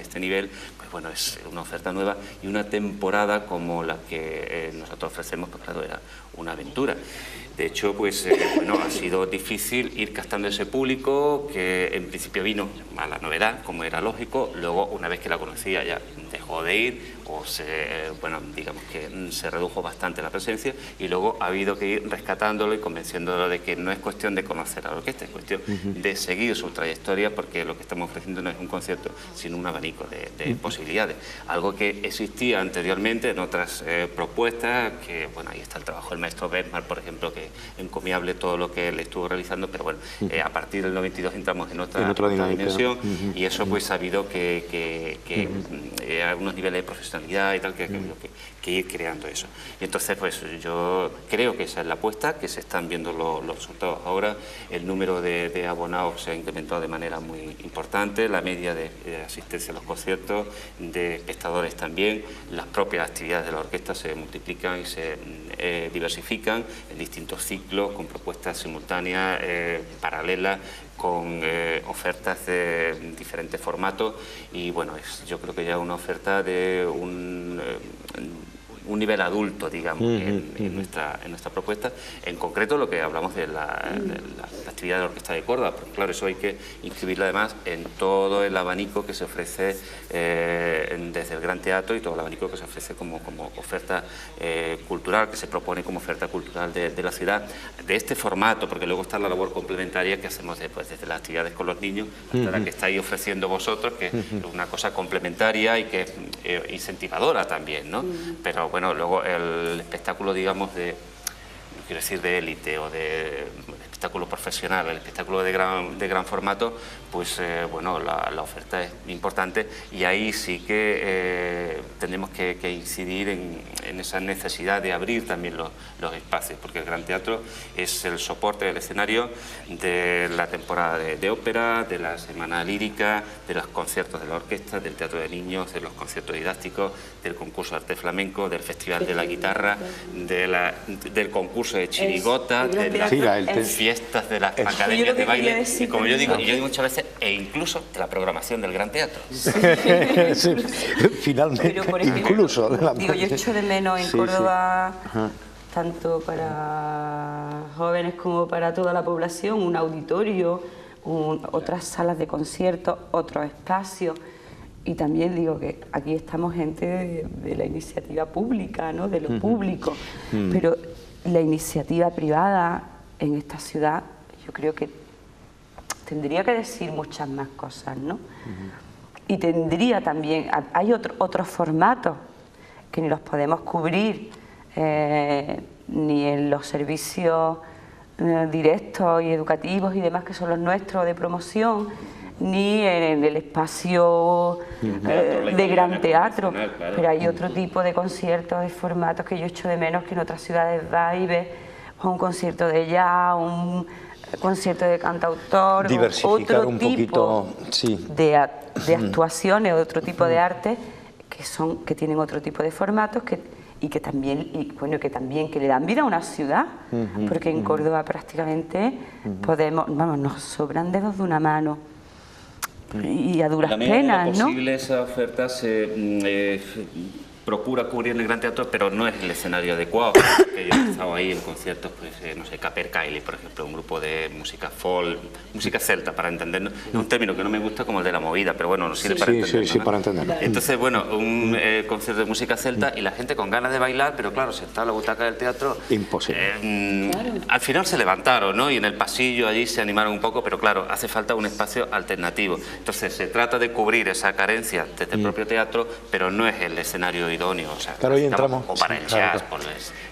este nivel, pues bueno, es una oferta nueva y una temporada como la que nosotros ofrecemos, pues claro, era una aventura. De hecho, pues bueno, ha sido difícil ir captando ese público que en principio vino a la novedad, como era lógico, luego una vez que la conocía ya dejó de ir o digamos que se redujo bastante la presencia y luego ha habido que ir rescatándolo y convenciéndolo de que no es cuestión de conocer a la orquesta, es cuestión de seguir su trayectoria, porque lo que estamos ofreciendo no es un concierto, sino un abanico de posibilidades. Algo que existía anteriormente en otras propuestas, que bueno, ahí está el trabajo del maestro Bergman, por ejemplo, que encomiable todo lo que él estuvo realizando, pero bueno, a partir del 92 entramos en otra dimensión y eso pues ha habido que a unos niveles de profesionalidad y tal, que ir creando eso. Y entonces pues yo creo que esa es la apuesta, que se están viendo los resultados ahora. El número de abonados se ha incrementado de manera muy importante, la media de asistencia a los conciertos, de espectadores también, las propias actividades de la orquesta se multiplican y se diversifican en distintos ciclos, con propuestas simultáneas, paralelas, con ofertas de diferentes formatos y bueno, yo creo que ya una oferta de un nivel adulto, digamos, en nuestra propuesta. En concreto, lo que hablamos de la actividad de la Orquesta de Córdoba, porque claro, eso hay que inscribirlo además en todo el abanico que se ofrece desde el Gran Teatro y todo el abanico que se ofrece como oferta cultural, que se propone como oferta cultural de la ciudad, de este formato, porque luego está la labor complementaria que hacemos después, desde las actividades con los niños hasta la que estáis ofreciendo vosotros, que es una cosa complementaria y que es incentivadora también, ¿no? Pero bueno, luego el espectáculo, digamos, no quiero decir de élite o de espectáculo profesional, el espectáculo de gran formato, pues bueno, la oferta es importante y ahí sí que tendremos que incidir en esa necesidad de abrir también los espacios, porque el Gran Teatro es el soporte del escenario de la temporada de ópera, de la semana lírica, de los conciertos de la orquesta, del teatro de niños, de los conciertos didácticos, del concurso de arte flamenco, del festival de la guitarra, del concurso de chirigota, de las fiestas de las academias de baile, y como yo digo muchas veces, e incluso de la programación del Gran Teatro. Sí, finalmente, pero por ejemplo, incluso. Digo, yo echo de menos en Córdoba, tanto para jóvenes como para toda la población, un auditorio, otras salas de conciertos, otros espacios. Y también digo que aquí estamos gente de la iniciativa pública, ¿no? De lo público, pero la iniciativa privada en esta ciudad yo creo que tendría que decir muchas más cosas, ¿no? Y tendría también, hay otros formatos que ni los podemos cubrir ni en los servicios directos y educativos y demás que son los nuestros de promoción, ni en el espacio de Gran Teatro, claro. Pero hay otro tipo de conciertos, de formatos que yo echo de menos, que en otras ciudades va y ve un concierto de jazz, concierto de cantautor, diversificar otro un tipo poquito, sí. de actuaciones, otro tipo de arte que tienen otro tipo de formatos que también que le dan vida a una ciudad, porque en Córdoba prácticamente nos sobran dedos de una mano y a duras penas, ¿no? Posible esa oferta se procura cubrir en el Gran Teatro, pero no es el escenario adecuado. Que yo he estado ahí en conciertos, pues, no sé, Capercaillie, por ejemplo, un grupo de música folk, música celta, para entendernos. Es un término que no me gusta como el de la movida, pero bueno, nos sirve para entenderlo. Sí, para entenderlo. Entonces, bueno, un concierto de música celta y la gente con ganas de bailar, pero claro, sentado en la butaca del teatro... Imposible. Al final se levantaron, ¿no? Y en el pasillo allí se animaron un poco, pero claro, hace falta un espacio alternativo. Entonces, se trata de cubrir esa carencia desde el propio teatro, pero no es el escenario idóneo, o sea, claro, hoy entramos, o para el jazz,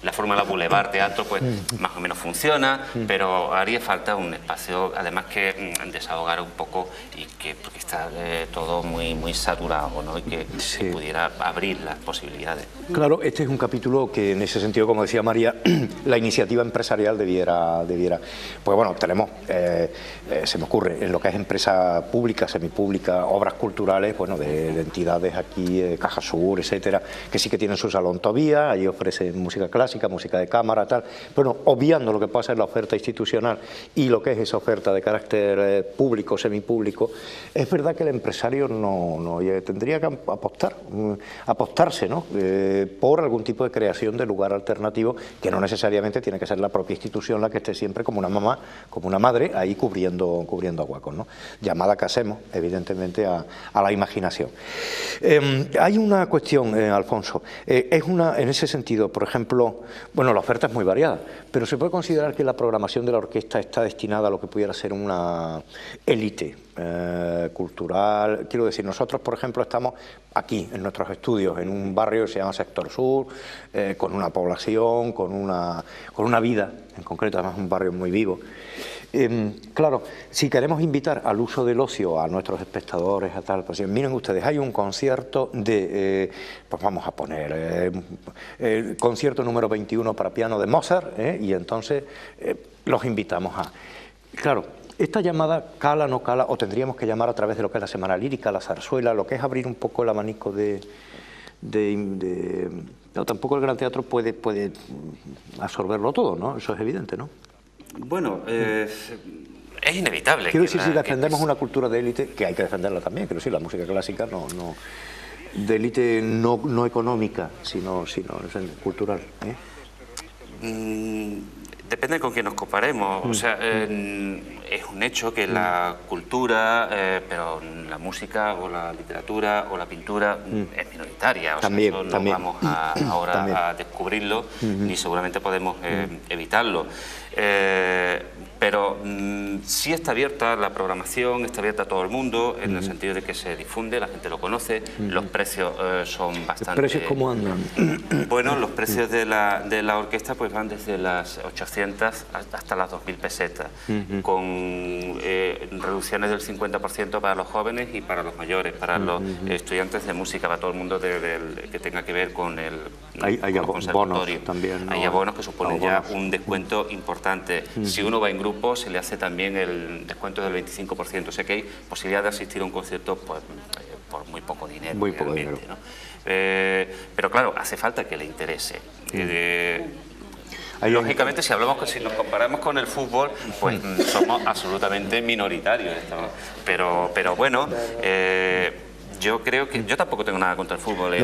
la fórmula Boulevard Teatro, pues más o menos funciona, pero haría falta un espacio, además que desahogar un poco y que, porque está todo muy saturado, ¿no? Y que pudiera abrir las posibilidades. Claro, este es un capítulo que en ese sentido, como decía María, la iniciativa empresarial debiera pues bueno, tenemos, se me ocurre, en lo que es empresa pública, semipública, obras culturales, bueno, de entidades aquí, Caja Sur, etcétera, que sí que tienen su salón todavía, allí ofrecen música clásica, música de cámara, tal. Bueno, obviando lo que puede ser la oferta institucional y lo que es esa oferta de carácter público, semipúblico, es verdad que el empresario no tendría que apostarse, ¿no? Por algún tipo de creación de lugar alternativo, que no necesariamente tiene que ser la propia institución la que esté siempre como una mamá, como una madre, ahí cubriendo aguacos, ¿no? Llamada que hacemos, evidentemente, a la imaginación. Hay una cuestión, Alfonso, en ese sentido, por ejemplo, bueno, la oferta es muy variada, pero se puede considerar que la programación de la orquesta está destinada a lo que pudiera ser una élite cultural. Quiero decir, nosotros, por ejemplo, estamos aquí, en nuestros estudios, en un barrio que se llama Sector Sur, con una población, con una vida, en concreto, además un barrio muy vivo. Claro, si queremos invitar al uso del ocio a nuestros espectadores, a tal, pues miren ustedes, hay un concierto de, pues vamos a poner, el concierto número 21 para piano de Mozart, y entonces los invitamos a... Claro, esta llamada cala, no cala, o tendríamos que llamar a través de lo que es la Semana Lírica, la zarzuela, lo que es abrir un poco el abanico no, tampoco el Gran Teatro puede absorberlo todo, ¿no? Eso es evidente, ¿no? Bueno, es inevitable. Quiero decir, si defendemos una cultura de élite, que hay que defenderla también, quiero decir, la música clásica de élite no económica, sino cultural, Depende con quién nos comparemos. O sea, es un hecho que la cultura, pero la música o la literatura o la pintura es minoritaria. O sea, eso no vamos ahora a descubrirlo, ni seguramente podemos evitarlo. Pero sí está abierta la programación, está abierta a todo el mundo, en el sentido de que se difunde, la gente lo conoce, los precios son bastante... ¿Los precios cómo andan? Bueno, los precios de la orquesta pues van desde las 800 hasta las 2.000 pesetas, con reducciones del 50% para los jóvenes y para los mayores, para los estudiantes de música, para todo el mundo que tenga que ver con el conservatorio. También, ¿no? Hay abonos que suponen ya un descuento importante. Si uno va en grupo, se le hace también el descuento del 25%, o sea que hay posibilidad de asistir a un concierto pues, por muy poco dinero. Muy poco dinero. ¿No? Pero claro, hace falta que le interese. Lógicamente, si nos comparamos con el fútbol, pues somos absolutamente minoritarios. Pero bueno, yo creo que... Yo tampoco tengo nada contra el fútbol,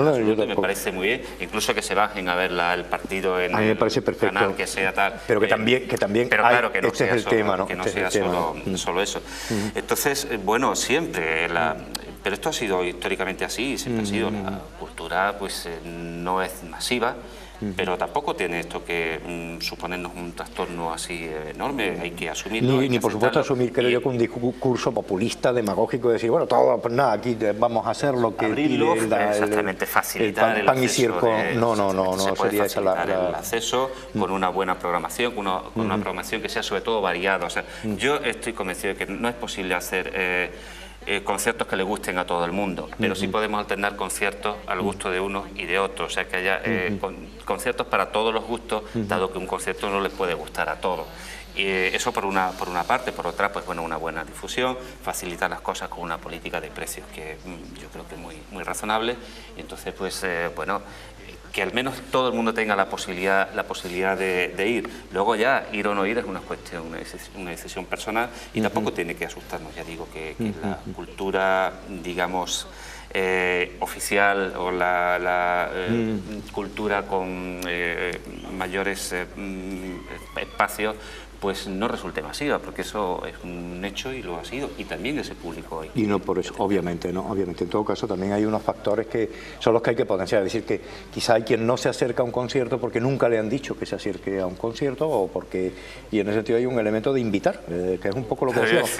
me parece muy bien, incluso que se bajen a ver el partido en el canal que sea tal. Pero que también pero claro, que no este sea es el tema, ¿no? Que no sea solo eso. Entonces, bueno, siempre... Pero esto ha sido históricamente así, siempre ha sido. La cultura pues no es masiva, pero tampoco tiene esto que suponernos un trastorno así enorme, hay que asumirlo. Ni por supuesto asumir, creo yo, que un discurso populista, demagógico, de decir, bueno, todo, pues nada, aquí vamos a hacer lo que abrirlo, exactamente, facilitar el pan y circo, no, sería esa el acceso con una buena programación, con una programación que sea sobre todo variada. O sea, yo estoy convencido de que no es posible hacer conciertos que le gusten a todo el mundo, pero sí podemos alternar conciertos al gusto de unos y de otros, o sea que haya conciertos para todos los gustos, dado que un concierto no les puede gustar a todos. Eso por una parte, por otra, pues bueno, una buena difusión, facilitar las cosas con una política de precios que yo creo que es muy razonable, y entonces pues bueno, que al menos todo el mundo tenga la posibilidad de ir. Luego ya ir o no ir es una cuestión, una decisión personal, y tampoco tiene que asustarnos. Ya digo que la cultura, digamos, oficial, o la cultura con mayores espacios, pues no resulte masiva, porque eso es un hecho y lo ha sido, y también ese público hoy. Y no por eso, obviamente, ¿no? Obviamente, en todo caso también hay unos factores que son los que hay que potenciar, es decir, que quizá hay quien no se acerca a un concierto porque nunca le han dicho que se acerque a un concierto, o porque, y en ese sentido hay un elemento de invitar, que es un poco lo que decíamos.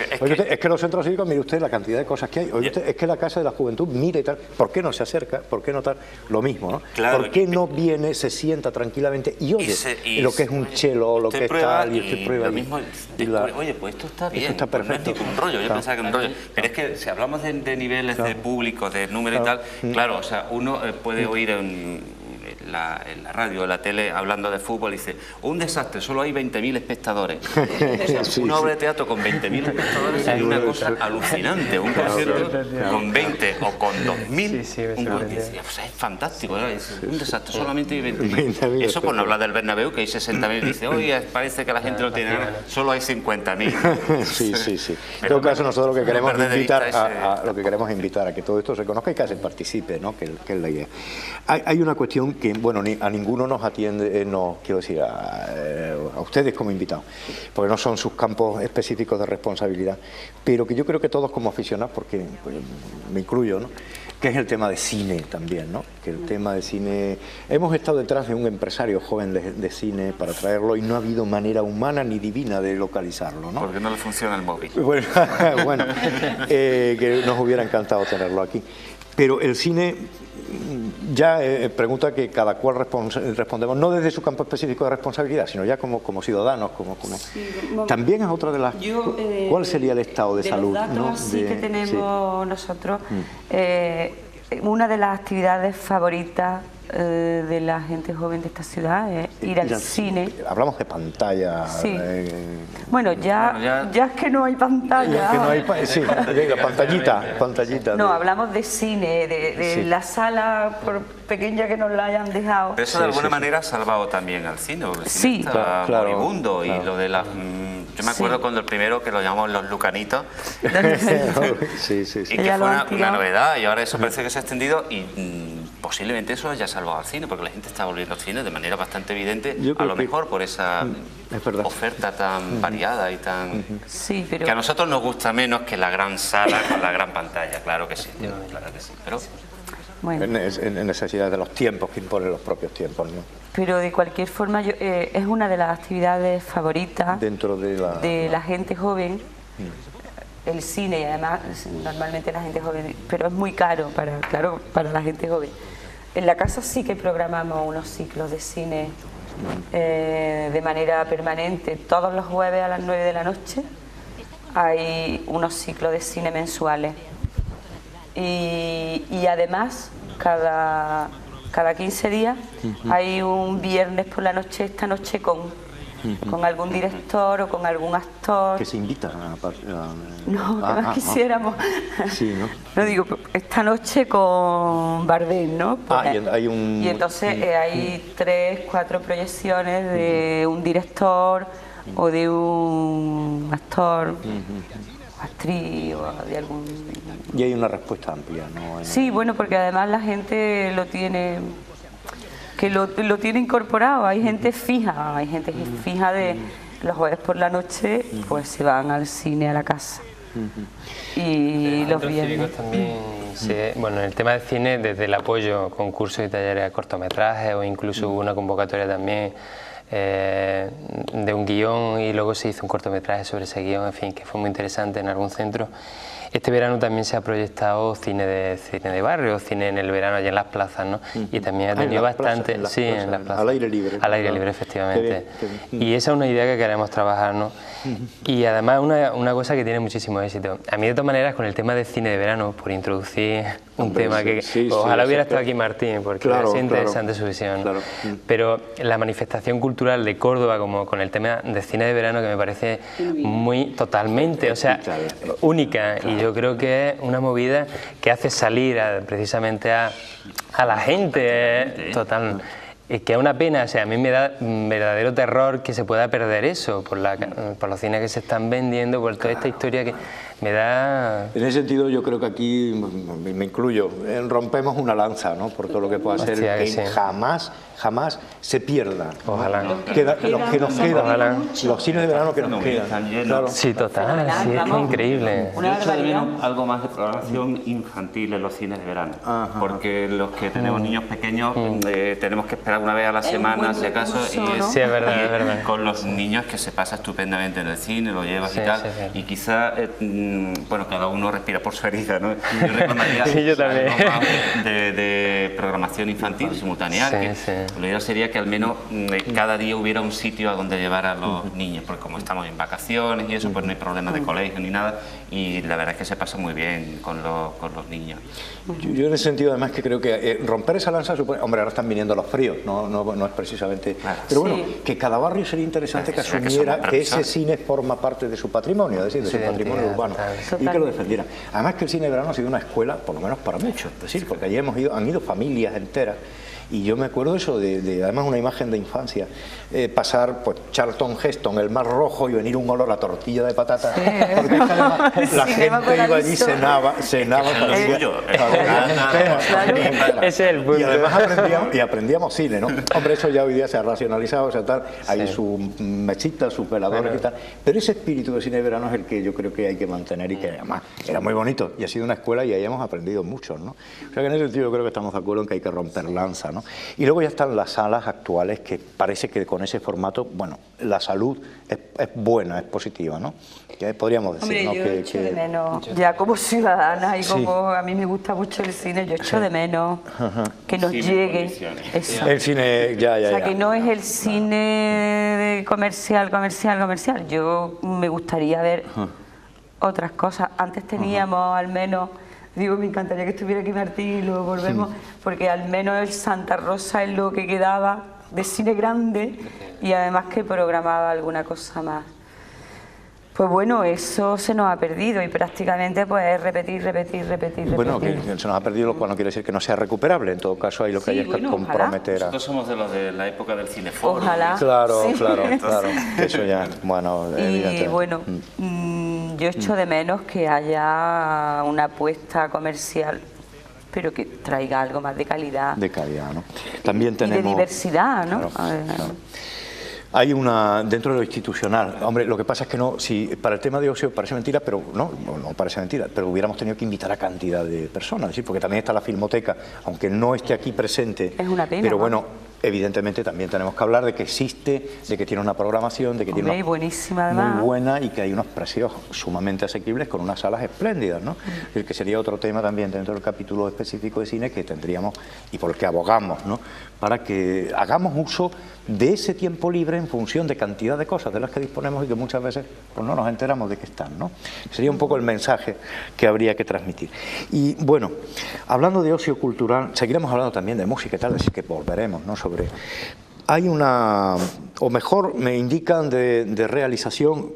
Es que los centros cívicos, mire usted la cantidad de cosas que hay, oye usted, es que la Casa de la Juventud, mire tal, ¿por qué no se acerca? ¿Por qué no tal? Lo mismo, ¿no? Claro, ¿por qué no viene, se sienta tranquilamente y oye lo que es un cello, lo que es tal, y usted prueba? Lo mismo, oye, pues esto está bien, esto está perfecto. Pues no es un rollo, yo pensaba que era un rollo, pero es que si hablamos de niveles de público, de número y tal, claro, o sea, uno puede oír en la radio, en la tele, hablando de fútbol, y dice, un desastre, solo hay 20.000 espectadores. O sea, una obra de teatro con 20.000 espectadores es una cosa alucinante, un concierto con 20 o con 2.000, o sea, es fantástico, ¿no? Es un desastre, solamente hay 20.000. Eso por no hablar del Bernabéu, que hay 60.000, dice, oye, parece que la gente no tiene nada, solo hay 50.000. Sí. En todo caso, nosotros lo que queremos invitar a que todo esto se conozca y que se participe, ¿no? Que es la idea. Hay una cuestión que, bueno, a ninguno nos atiende, quiero decir, a ustedes como invitados, porque no son sus campos específicos de responsabilidad, pero que yo creo que todos como aficionados, porque pues, me incluyo, ¿no?, que es el tema de cine también, ¿no? Que el tema de cine... Hemos estado detrás de un empresario joven de cine para traerlo y no ha habido manera humana ni divina de localizarlo, ¿no? Porque no le funciona el móvil. Bueno, que nos hubiera encantado tenerlo aquí. Pero el cine... Ya pregunta que cada cual respondemos, no desde su campo específico de responsabilidad, sino ya como ciudadanos, Sí, también es otra de las... ¿Cuál sería el estado de salud? Los datos que tenemos nosotros, una de las actividades favoritas de la gente joven de esta ciudad es ir al cine. Hablamos de pantalla. Sí. Bueno, ya es que no hay pantalla. Pantallita. No, hablamos de cine, de la sala, por pequeña que nos la hayan dejado. Pero eso de alguna manera ha salvado también al cine, porque el cine está moribundo, y lo de las... Yo me acuerdo cuando el primero, que lo llamamos los lucanitos, y que fue una novedad, y ahora eso parece que se ha extendido, y posiblemente eso haya salvado al cine, porque la gente está volviendo al cine de manera bastante evidente, a lo mejor por esa oferta tan variada y tan... Sí, pero... Que a nosotros nos gusta menos que la gran sala con la gran pantalla, claro que sí, pero... Bueno. En necesidad de los tiempos que imponen los propios tiempos, ¿no? Pero de cualquier forma es una de las actividades favoritas dentro de la gente joven, el cine, y además normalmente la gente joven, pero es muy caro para la gente joven. En la casa sí que programamos unos ciclos de cine de manera permanente. Todos los jueves a las 9 de la noche hay unos ciclos de cine mensuales. Y además cada 15 días hay un viernes por la noche, esta noche con algún director o con algún actor. Que se invita No, que más quisiéramos. Sí, ¿no? No digo, esta noche con Bardem, ¿no? Y entonces hay 3, 4 proyecciones de un director o de un actor, actriz o de algún... Y hay una respuesta amplia, ¿no? Sí, bueno, porque además la gente lo tiene... que lo tiene incorporado, hay gente fija, de los jueves por la noche, pues se van al cine a la casa. Y los viernes también, bueno, en el tema del cine, desde el apoyo, concursos y talleres de cortometrajes, o incluso hubo una convocatoria también de un guión, y luego se hizo un cortometraje sobre ese guión, en fin, que fue muy interesante en algún centro. este verano también se ha proyectado cine de barrio, cine en el verano allá en las plazas, ¿no? Y también ha tenido bastante... Sí, en las plazas. Al aire libre. Al aire libre, efectivamente. Qué bien. Y esa es una idea que queremos trabajar, ¿no? Y además una cosa que tiene muchísimo éxito. A mí de todas maneras con el tema del cine de verano, por introducir un tema que ojalá hubiera estado aquí Martín, porque es interesante su visión. Claro. Pero la manifestación cultural de Córdoba, como con el tema de cine de verano, que me parece totalmente, o sea, única. Y yo creo que es una movida que hace salir precisamente a la gente, total. Es que es una pena, o sea, a mí me da verdadero terror que se pueda perder eso por los cines que se están vendiendo, por toda esta historia que me da... En ese sentido yo creo que aquí, me incluyo, rompemos una lanza, ¿no? Por todo lo que pueda ser, que sí. jamás se pierda. Ojalá. Los que nos quedan, ojalá. los cines de verano que nos quedan. Claro. Sí, total, sí, es que es increíble. Yo echo de menos algo más de programación infantil en los cines de verano, porque los que tenemos niños pequeños tenemos que esperar una vez a la semana, si acaso, recurso, y ¿no? Sí, es verdad, es verdad. con los niños que se pasa estupendamente en el cine, lo llevas Sí, y tal, sí, sí. y quizá, bueno, cada uno respira por su herida, ¿no? Yo recomendaría Sí, yo también. algo más de programación infantil simultánea, Sí, que sí. lo ideal sería que al menos cada día hubiera un sitio a donde llevar a los niños, porque como estamos en vacaciones y eso, pues no hay problemas de colegio ni nada, y la verdad es que se pasa muy bien con los niños. Yo en ese sentido además que creo que romper esa lanza supone, hombre, ahora están viniendo los fríos, no es precisamente, pero bueno, que cada barrio sería interesante que asumiera que ese cine forma parte de su patrimonio, es decir, de su patrimonio urbano, y que lo defendiera. Además que el cine de verano ha sido una escuela, por lo menos para muchos, es decir, porque allí han ido familias enteras. Y yo me acuerdo eso además una imagen de infancia, pasar pues Charlton Heston, el Mar Rojo, y venir un olor a tortilla de patata, porque además, la gente iba allí, cenaba Ese es el punto. y además aprendíamos cine, ¿no? Hombre, eso ya hoy día se ha racionalizado, o sea, tal, hay sus mesitas, sus veladores y tal, pero ese espíritu de cine de verano es el que yo creo que hay que mantener y que además era muy bonito y ha sido una escuela y ahí hemos aprendido mucho, ¿no? O sea que en ese sentido yo creo que estamos de acuerdo en que hay que romper lanza, ¿no? Y luego ya están las salas actuales que parece que con ese formato, bueno, la salud es buena, es positiva, ¿no? Que podríamos decir, Hombre, ¿no? yo echo de menos, ya como ciudadana y como a mí me gusta mucho el cine, yo echo de menos que nos llegue eso. El cine, ya. O sea, que no es el cine comercial. Yo me gustaría ver otras cosas. Antes teníamos al menos... Digo, me encantaría que estuviera aquí Martín y luego volvemos, porque al menos el Santa Rosa es lo que quedaba de cine grande y además que programaba alguna cosa más. Pues bueno, eso se nos ha perdido y prácticamente pues es repetir. Bueno, que se nos ha perdido, lo cual no quiere decir que no sea recuperable, en todo caso hay lo que hay es que comprometer a... Nosotros somos de los de la época del cineforo. Ojalá. Claro, Sí. claro, eso ya, bueno, Y evidentemente. bueno, yo echo de menos que haya una apuesta comercial, pero que traiga algo más de calidad. De calidad, ¿no? También Y tenemos... de diversidad, ¿no? Claro. Hay una, dentro de lo institucional, hombre, lo que pasa es que no, si para el tema de ocio parece mentira, pero no parece mentira, pero hubiéramos tenido que invitar a cantidad de personas, es decir, porque también está la Filmoteca, aunque no esté aquí presente, es una pena, pero ¿no? bueno, evidentemente también tenemos que hablar de que existe, de que tiene una programación, de que tiene una buenísima además. muy buena y que hay unos precios sumamente asequibles con unas salas espléndidas, ¿no? El que sería otro tema también dentro del capítulo específico de cine que tendríamos y por el que abogamos, ¿no? Para que hagamos uso de ese tiempo libre en función de cantidad de cosas de las que disponemos y que muchas veces pues no nos enteramos de que están, ¿no? Sería un poco el mensaje que habría que transmitir. Y bueno, hablando de ocio cultural, seguiremos hablando también de música y tal, así que volveremos, ¿no? Hay una, o mejor me indican de realización,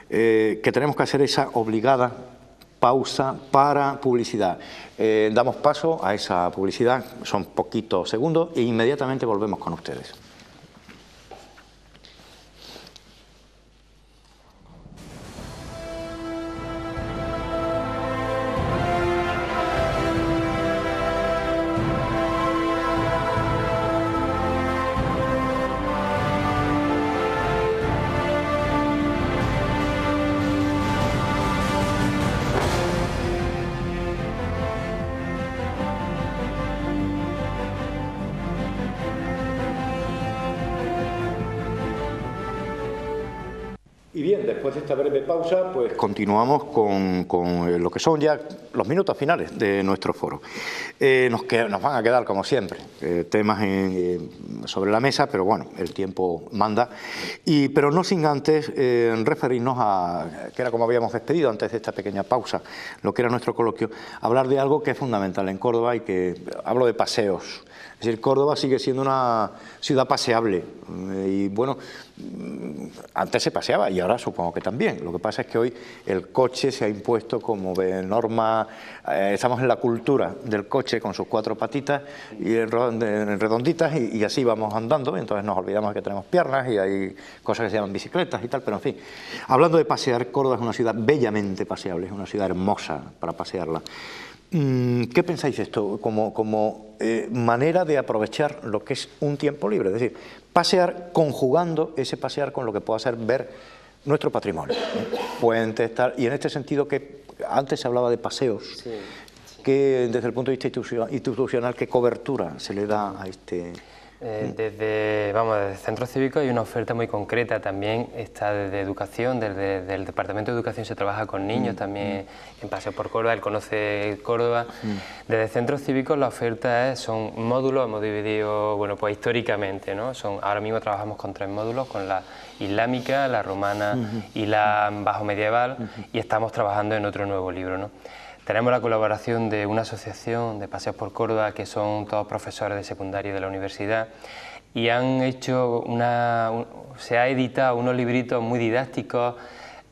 que tenemos que hacer esa obligada pausa para publicidad. Damos paso a esa publicidad, son poquitos segundos e inmediatamente volvemos con ustedes. Y bien, después de esta breve pausa, pues continuamos con lo que son ya los minutos finales de nuestro foro. Nos van a quedar, como siempre, temas sobre la mesa, pero bueno, el tiempo manda. Pero no sin antes referirnos a, que era como habíamos despedido antes de esta pequeña pausa, lo que era nuestro coloquio, hablar de algo que es fundamental en Córdoba y que hablo de paseos. Es decir, Córdoba sigue siendo una ciudad paseable y bueno, antes se paseaba y ahora supongo que también. Lo que pasa es que hoy el coche se ha impuesto como norma, estamos en la cultura del coche con sus 4 patitas y redonditas y así vamos andando, y entonces nos olvidamos de que tenemos piernas y hay cosas que se llaman bicicletas y tal, pero en fin. Hablando de pasear, Córdoba es una ciudad bellamente paseable, es una ciudad hermosa para pasearla. ¿Qué pensáis de esto como manera de aprovechar lo que es un tiempo libre? Es decir, pasear conjugando ese pasear con lo que pueda ser ver nuestro patrimonio, puentes, tal, y en este sentido que antes se hablaba de paseos, sí. Que desde el punto de vista institucional, ¿qué cobertura se le da a este...? Desde el Centro Cívico hay una oferta muy concreta, también está desde Educación, desde el Departamento de Educación se trabaja con niños, también en Paseo por Córdoba, él conoce Córdoba. Desde el Centro Cívico la oferta son módulos, hemos dividido, bueno, pues históricamente, ¿no? Ahora mismo trabajamos con 3 módulos, con la islámica, la romana y la bajo medieval, y estamos trabajando en otro nuevo libro, ¿no? Tenemos la colaboración de una asociación de Paseos por Córdoba, que son todos profesores de secundaria de la universidad, y han hecho se ha editado unos libritos muy didácticos,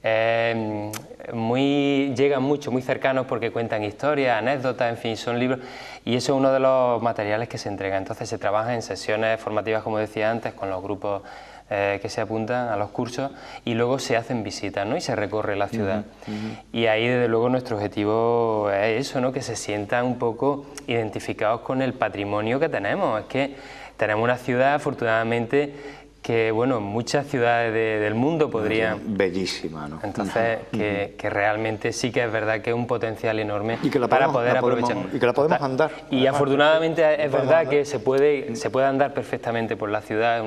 llegan mucho, muy cercanos porque cuentan historias, anécdotas, en fin, son libros, y eso es uno de los materiales que se entrega. Entonces se trabaja en sesiones formativas, como decía antes, con los grupos que se apuntan a los cursos, y luego se hacen visitas, ¿no? Y se recorre la ciudad. Y ahí desde luego nuestro objetivo es eso, ¿no? Que se sientan un poco identificados con el patrimonio que tenemos. Es que tenemos una ciudad, afortunadamente, que bueno, muchas ciudades del mundo podrían... Bellísima, ¿no? Entonces, que realmente sí que es verdad que es un potencial enorme para poder aprovechar. Y que la podemos andar. Y afortunadamente es verdad que se puede andar perfectamente por la ciudad,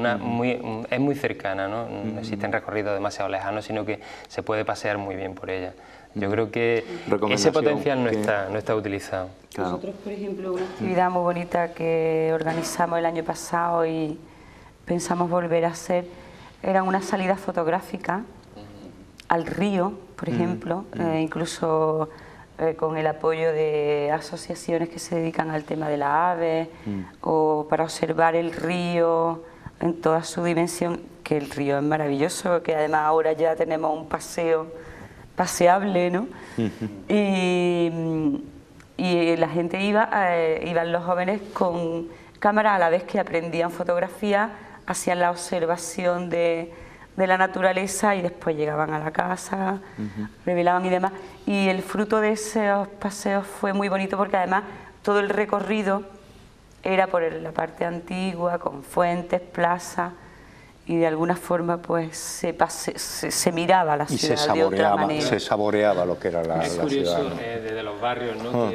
es muy cercana, ¿no? No existen recorridos demasiado lejanos, sino que se puede pasear muy bien por ella. Yo creo que ese potencial no está utilizado. Claro. Nosotros, por ejemplo, una actividad muy bonita que organizamos el año pasado y pensamos volver a hacer, era una salida fotográfica al río, por ejemplo, incluso con el apoyo de asociaciones que se dedican al tema de las aves, o para observar el río en toda su dimensión, que el río es maravilloso, que además ahora ya tenemos un paseo paseable, ¿no? Y la gente iban los jóvenes con cámara a la vez que aprendían fotografía, hacían la observación de la naturaleza y después llegaban a la casa, revelaban y demás. Y el fruto de esos paseos fue muy bonito porque además todo el recorrido era por la parte antigua, con fuentes, plazas, y de alguna forma pues se miraba la ciudad de otra manera. Se saboreaba lo que era la ciudad. Es curioso, desde los barrios, ¿no?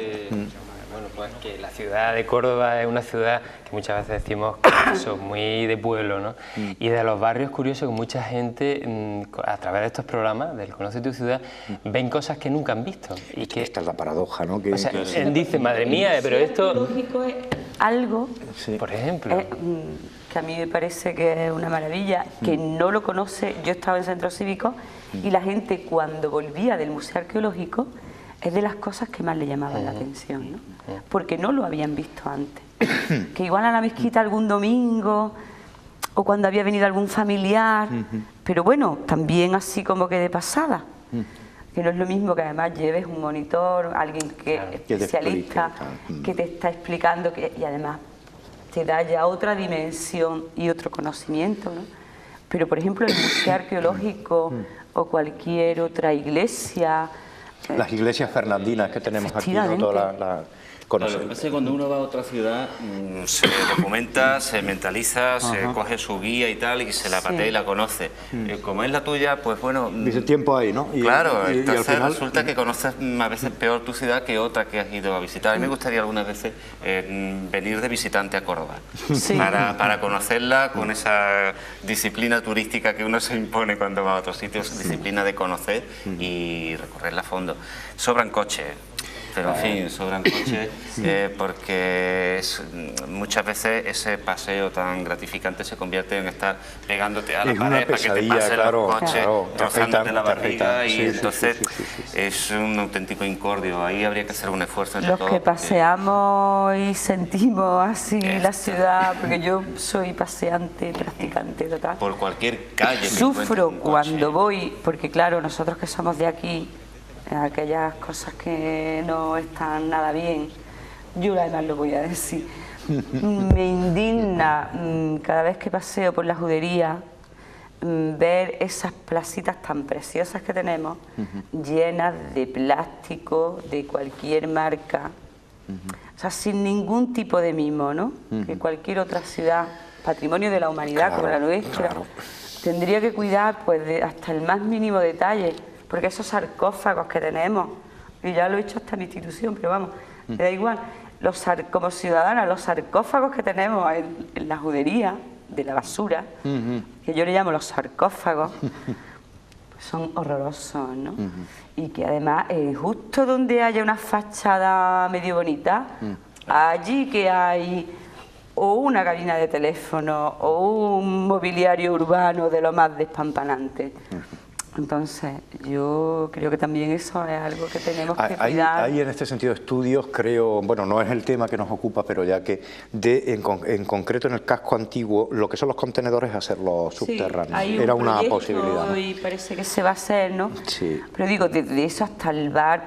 Bueno, pues que la ciudad de Córdoba es una ciudad que muchas veces decimos que son muy de pueblo, ¿no? Y de los barrios, curioso que mucha gente, a través de estos programas del Conoce tu Ciudad, ven cosas que nunca han visto. Y que esta es la paradoja, ¿no? O sea, él dice, madre mía, pero esto... Lógico es algo, por ejemplo... que a mí me parece que es una maravilla, que no lo conoce. Yo estaba en Centro Cívico y la gente cuando volvía del Museo Arqueológico es de las cosas que más le llamaban la atención, ¿no? Porque no lo habían visto antes. Que igual a la mezquita algún domingo o cuando había venido algún familiar, pero bueno, también así como que de pasada. Que no es lo mismo que además lleves un monitor, alguien que es especialista, que te está explicando, y además te da ya otra dimensión y otro conocimiento, ¿no? Pero por ejemplo el Museo Arqueológico o cualquier otra iglesia... Las iglesias fernandinas que tenemos aquí, ¿no? Toda conocer. Claro, lo que pasa es que cuando uno va a otra ciudad se documenta, se mentaliza, se coge su guía y tal, y se la patea y la conoce. Como es la tuya, pues bueno... Dice tiempo ahí, ¿no? Claro, y entonces al final... resulta que conoces a veces peor tu ciudad que otra que has ido a visitar. A mí me gustaría algunas veces venir de visitante a Córdoba, para conocerla con esa disciplina turística que uno se impone cuando va a otros sitios, disciplina de conocer y recorrerla a fondo. Sobran coches. Pero en fin, sobran coches porque muchas veces ese paseo tan gratificante se convierte en estar pegándote a la pared para que te pasen los coches, rozándote la barriga y entonces es un auténtico incordio. Ahí habría que hacer un esfuerzo entre los todos. que paseamos y sentimos así la ciudad, porque yo soy paseante, practicante total. Por cualquier calle. Sufro cuando voy, porque claro, nosotros que somos de aquí, aquellas cosas que no están nada bien, yo además lo voy a decir, me indigna cada vez que paseo por la Judería ver esas placitas tan preciosas que tenemos, llenas de plástico de cualquier marca, o sea, sin ningún tipo de mimo, ¿no? Que cualquier otra ciudad, patrimonio de la humanidad como la nuestra, tendría que cuidar pues de hasta el más mínimo detalle. Porque esos sarcófagos que tenemos, y ya lo he hecho hasta mi institución, pero vamos, me da igual, como ciudadana, los sarcófagos que tenemos en la Judería de la basura, que yo le llamo los sarcófagos, pues son horrorosos, ¿no? Y que además, justo donde haya una fachada medio bonita, allí que hay o una cabina de teléfono o un mobiliario urbano de lo más despampanante. Entonces, yo creo que también eso es algo que tenemos que cuidar. Hay en este sentido estudios, creo, bueno, no es el tema que nos ocupa, pero ya que en concreto en el casco antiguo, lo que son los contenedores, hacerlos subterráneos. Hay Era un una proyecto posibilidad, ¿no? Y parece que se va a hacer, ¿no? Sí. Pero digo, desde eso hasta el bar,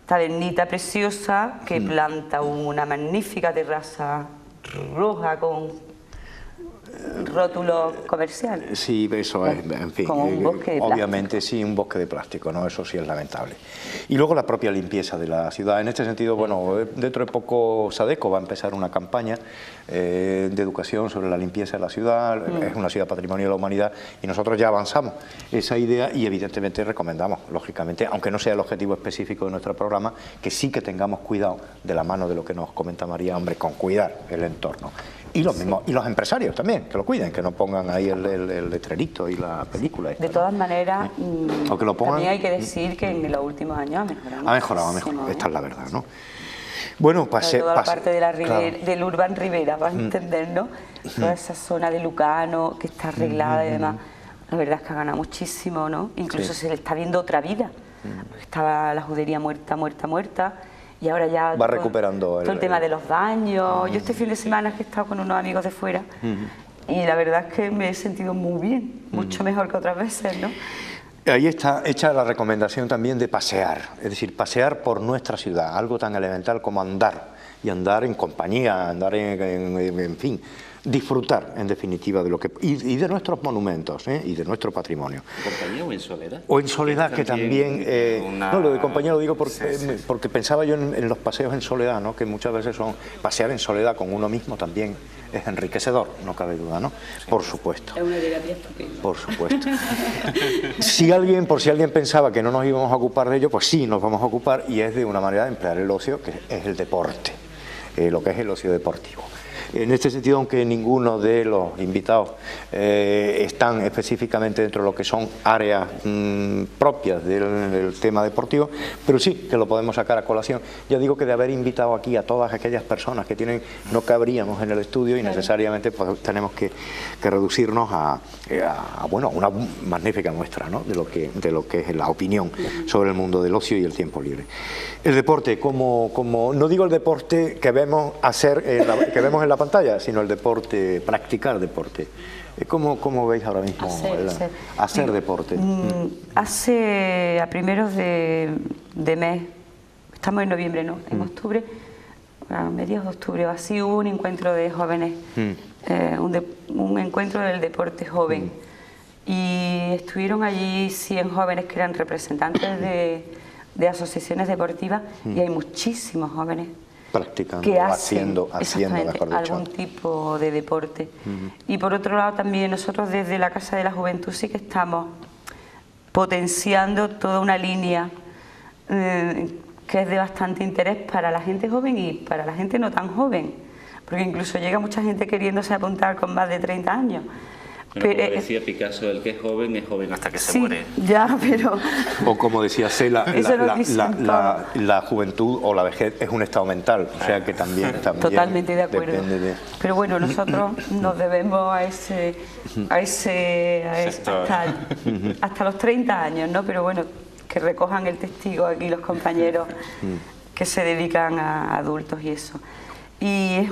Tabernita Preciosa, que planta una magnífica terraza roja con rótulo comercial. Sí, eso es, en fin, como un bosque de obviamente plástico. sí, un bosque de plástico, ¿no? Eso sí es lamentable. Y luego la propia limpieza de la ciudad. En este sentido, bueno, dentro de poco Sadeco va a empezar una campaña de educación sobre la limpieza de la ciudad. Es una ciudad patrimonio de la humanidad y nosotros ya avanzamos esa idea y evidentemente recomendamos, lógicamente, aunque no sea el objetivo específico de nuestro programa, que sí que tengamos cuidado de la mano de lo que nos comenta María, hombre, con cuidar el entorno. Y los mismos, y los empresarios también, que lo cuiden, que no pongan ahí el letrerito y la película. De todas maneras, o que lo pongan, también hay que decir que en los últimos años ha mejorado. Ha mejorado, esta es la verdad, ¿no? Bueno, toda la parte de la Ribera, del Urban Rivera, para entendernos, toda esa zona de Lucano que está arreglada y demás, la verdad es que ha ganado muchísimo, ¿no? Incluso se le está viendo otra vida, porque estaba la Judería muerta, y ahora ya va recuperando todo el tema de los baños. Yo este fin de semana he estado con unos amigos de fuera y la verdad es que me he sentido muy bien, mucho mejor que otras veces, ¿no? Ahí está hecha la recomendación también de pasear, es decir, pasear por nuestra ciudad, algo tan elemental como andar, y andar en compañía, andar en fin, disfrutar en definitiva de lo que y de nuestros monumentos y de nuestro patrimonio. ¿En compañía o en soledad? O en soledad, que también no, lo de compañía lo digo porque pensaba yo en los paseos en soledad, ¿no? Que muchas veces pasear en soledad con uno mismo también es enriquecedor, no cabe duda, ¿no? Por supuesto. Es una terapia estupenda. Por supuesto. Por si alguien pensaba que no nos íbamos a ocupar de ello, pues sí, nos vamos a ocupar, y es de una manera de emplear el ocio, que es el deporte, lo que es el ocio deportivo. En este sentido, aunque ninguno de los invitados están específicamente dentro de lo que son áreas propias del tema deportivo, pero sí que lo podemos sacar a colación. Ya digo que de haber invitado aquí a todas aquellas personas que no cabríamos en el estudio y necesariamente pues, tenemos que reducirnos a una magnífica muestra, ¿no? de lo que es la opinión sobre el mundo del ocio y el tiempo libre. El deporte, como no digo el deporte que vemos que vemos en la pantalla, sino el deporte, practicar deporte. ¿Cómo veis ahora mismo hacer deporte? Hace a primeros de mes, estamos en noviembre, ¿no? En octubre, a mediados de octubre, así hubo un encuentro de jóvenes, un encuentro del deporte joven. Y estuvieron allí 100 jóvenes que eran representantes de asociaciones deportivas y hay muchísimos jóvenes practicando, que hacen haciendo mejor dicho, algún tipo de deporte. Y por otro lado también nosotros desde la Casa de la Juventud sí que estamos potenciando toda una línea que es de bastante interés para la gente joven y para la gente no tan joven, porque incluso llega mucha gente queriéndose apuntar con más de 30 años. Bueno, como decía Picasso, el que es joven hasta que se muere. Ya, pero... O como decía Cela, la juventud o la vejez es un estado mental, o sea que también totalmente de acuerdo. Pero bueno, nosotros nos debemos hasta los 30 años, ¿no? Pero bueno, que recojan el testigo aquí los compañeros que se dedican a adultos y eso. Y es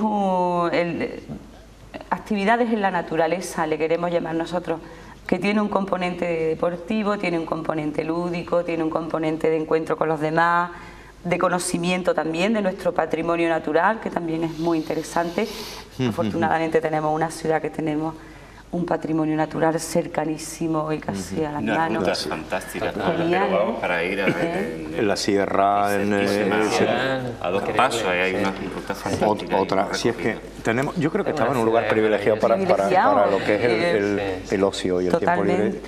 actividades en la naturaleza, le queremos llamar nosotros, que tiene un componente deportivo, tiene un componente lúdico, tiene un componente de encuentro con los demás, de conocimiento también de nuestro patrimonio natural, que también es muy interesante. Afortunadamente tenemos una ciudad que tenemos un patrimonio natural cercanísimo y casi a las manos. Rutas fantásticas, pero vamos para ir en la sierra, a 2 pasos, hay unas rutas fantásticas. Otra, si es que tenemos, yo creo que estamos en un lugar privilegiado para lo que es el ocio y el tiempo libre,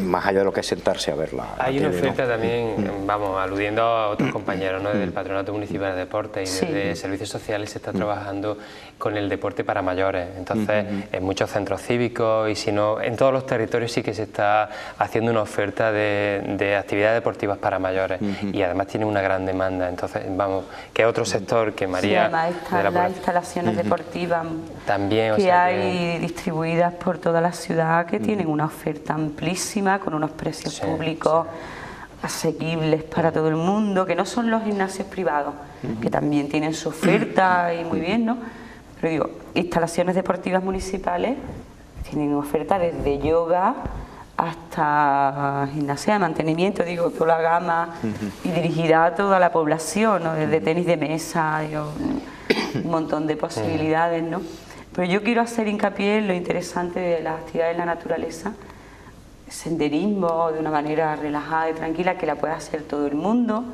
más allá de lo que es sentarse a verla. Hay una oferta también, vamos, aludiendo a otros compañeros, ¿no? Desde el Patronato Municipal de Deportes y desde Servicios Sociales se está trabajando con el deporte para mayores. Entonces, en muchos centros cívicos y si no, en todos los territorios sí que se está haciendo una oferta de actividades deportivas para mayores y además tiene una gran demanda. Entonces, vamos, que otro sector que María... Sí, además están las instalaciones deportivas también, que hay distribuidas por toda la ciudad que tienen una oferta amplísima con unos precios públicos asequibles para todo el mundo, que no son los gimnasios privados, que también tienen su oferta y muy bien, ¿no? Pero digo, instalaciones deportivas municipales tienen oferta desde yoga hasta gimnasia de mantenimiento, digo, toda la gama y dirigida a toda la población, ¿no? Desde tenis de mesa, digo, un montón de posibilidades, ¿no? Pero yo quiero hacer hincapié en lo interesante de las actividades en la naturaleza, senderismo de una manera relajada y tranquila, que la puede hacer todo el mundo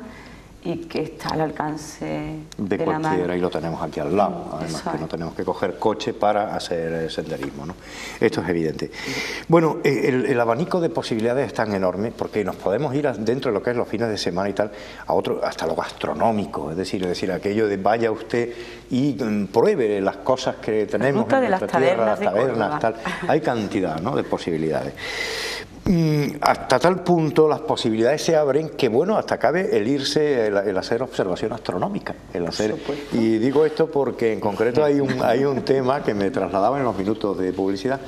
y que está al alcance de cualquiera, y lo tenemos aquí al lado, además que no tenemos que coger coche para hacer senderismo, ¿no? Esto es evidente. Bueno, el abanico de posibilidades es tan enorme porque nos podemos ir dentro de lo que es los fines de semana y tal, a otro, hasta lo gastronómico, es decir, aquello de vaya usted y pruebe las cosas que tenemos en nuestra tierra, las tabernas, tal. Hay cantidad, ¿no?, de posibilidades. Hasta tal punto las posibilidades se abren que, bueno, hasta cabe el irse, el hacer observación astronómica, y digo esto porque en concreto hay un tema que me trasladaba en los minutos de publicidad,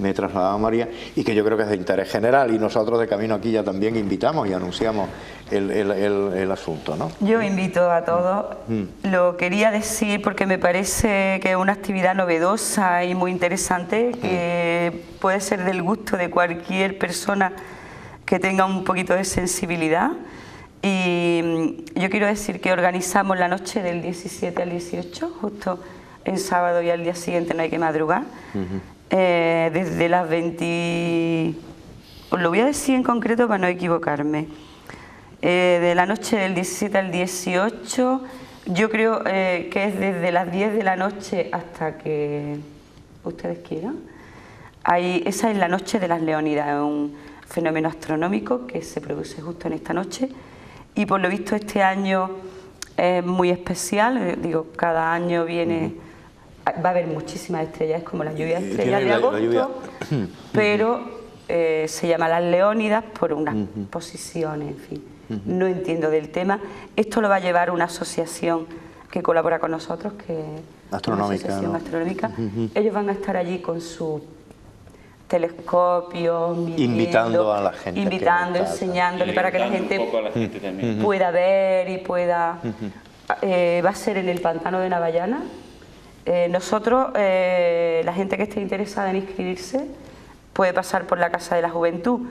me trasladaba María, y que yo creo que es de interés general, y nosotros de camino aquí ya también invitamos y anunciamos el asunto, ¿no? Yo invito a todos, lo quería decir porque me parece que es una actividad novedosa y muy interesante, que puede ser del gusto de cualquier persona que tenga un poquito de sensibilidad. Y yo quiero decir que organizamos la noche del 17 al 18, justo en sábado, y al día siguiente no hay que madrugar. Desde las 20, os lo voy a decir en concreto para no equivocarme, de la noche del 17 al 18, yo creo que es desde las 10 de la noche hasta que ustedes quieran. Esa es la noche de las Leónidas, es un fenómeno astronómico que se produce justo en esta noche, y por lo visto este año es muy especial, digo, cada año viene... Va a haber muchísimas estrellas, es como la lluvia de estrellas de agosto, pero se llama las Leónidas por unas posiciones, en fin. No entiendo del tema. Esto lo va a llevar una asociación que colabora con nosotros, que es una asociación astronómica. Ellos van a estar allí con sus telescopios, invitando a la gente, enseñándole para que la gente pueda ver y pueda... va a ser en el pantano de Navallana. Nosotros, la gente que esté interesada en inscribirse puede pasar por la Casa de la Juventud,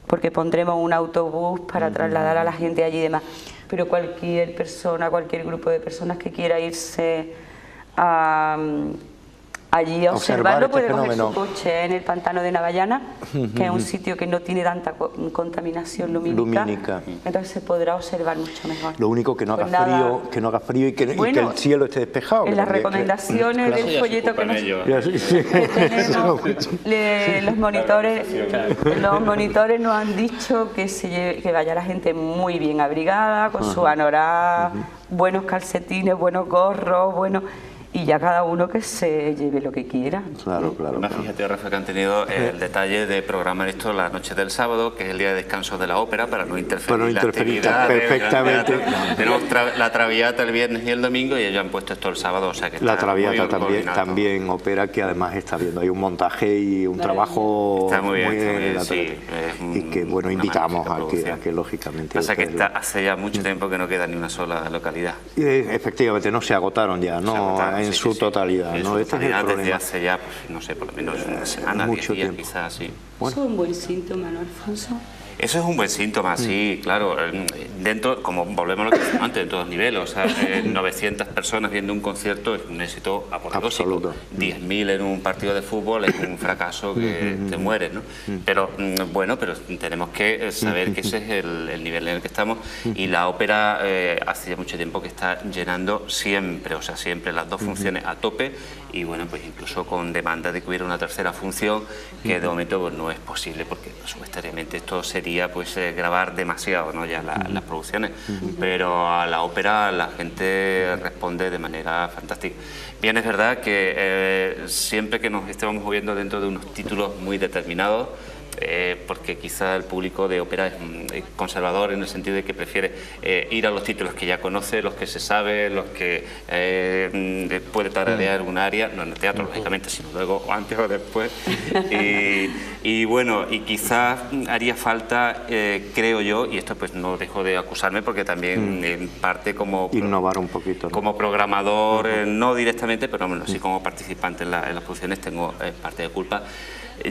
porque pondremos un autobús para trasladar a la gente allí y demás. Pero cualquier persona, cualquier grupo de personas que quiera irse a allí a observarlo. Observar este Puede coger su fenómeno. coche en el pantano de Navallana, que es un sitio que no tiene tanta contaminación lumínica. Entonces se podrá observar mucho mejor. Lo único que no haga Pues nada. frío, que no haga frío y que Bueno, el cielo esté despejado. En las porque- recomendaciones del folleto que nos, Ya, sí, sí. que tenemos, los monitores nos han dicho que vaya la gente muy bien abrigada, con su anorak, buenos calcetines, buenos gorros, y ya cada uno que se lleve lo que quiera. Claro, claro. Además, fíjate, Rafa, que han tenido el detalle de programar esto la noche del sábado, que es el día de descanso de la ópera, para no interferir, Para no interferir la actividad perfectamente. del teatro. Tenemos la Traviata el viernes y el domingo, y ellos han puesto esto el sábado, o sea que La está Traviata muy coordinado. también opera, que además está viendo, hay un montaje y un trabajo Está muy bien, en sí, la- y que bueno, invitamos a que lógicamente Pasa que ustedes hace ya mucho tiempo que no queda ni una sola localidad. efectivamente no se agotaron ya, no Se agotaron, en sí, su sí. totalidad, En ¿no? su Este es el totalidad, desde problema. hace ya, pues, no sé, por lo menos una semana, 10 Mucho días tiempo. quizás, sí. Eso es un buen síntoma, ¿no, Alfonso? Eso es un buen síntoma, sí, claro. Dentro, como volvemos a lo que decíamos antes, en todos los niveles, o sea, 900 personas viendo un concierto es un éxito apoteósico. Absoluto. 10.000 en un partido de fútbol es un fracaso que te mueres, ¿no? Pero bueno, pero tenemos que saber que ese es el nivel en el que estamos, y la ópera hace ya mucho tiempo que está llenando siempre, o sea, siempre las dos funciones a tope, y bueno, pues incluso con demanda de que hubiera una tercera función, que de momento pues, no es posible, porque presupuestariamente esto sería pues grabar demasiado, ¿no? Ya las producciones, pero a la ópera la gente responde de manera fantástica. Bien, es verdad que siempre que nos estemos moviendo dentro de unos títulos muy determinados, porque quizá el público de ópera es conservador en el sentido de que prefiere ir a los títulos que ya conoce, los que se sabe, los que puede tararear un área, no en el teatro lógicamente, sino luego o antes o después. Y bueno, y quizás haría falta, creo yo, y esto pues no dejo de acusarme porque también en parte como innovar un poquito, ¿no? Como programador, no directamente, pero bueno, sí como participante en las producciones tengo parte de culpa.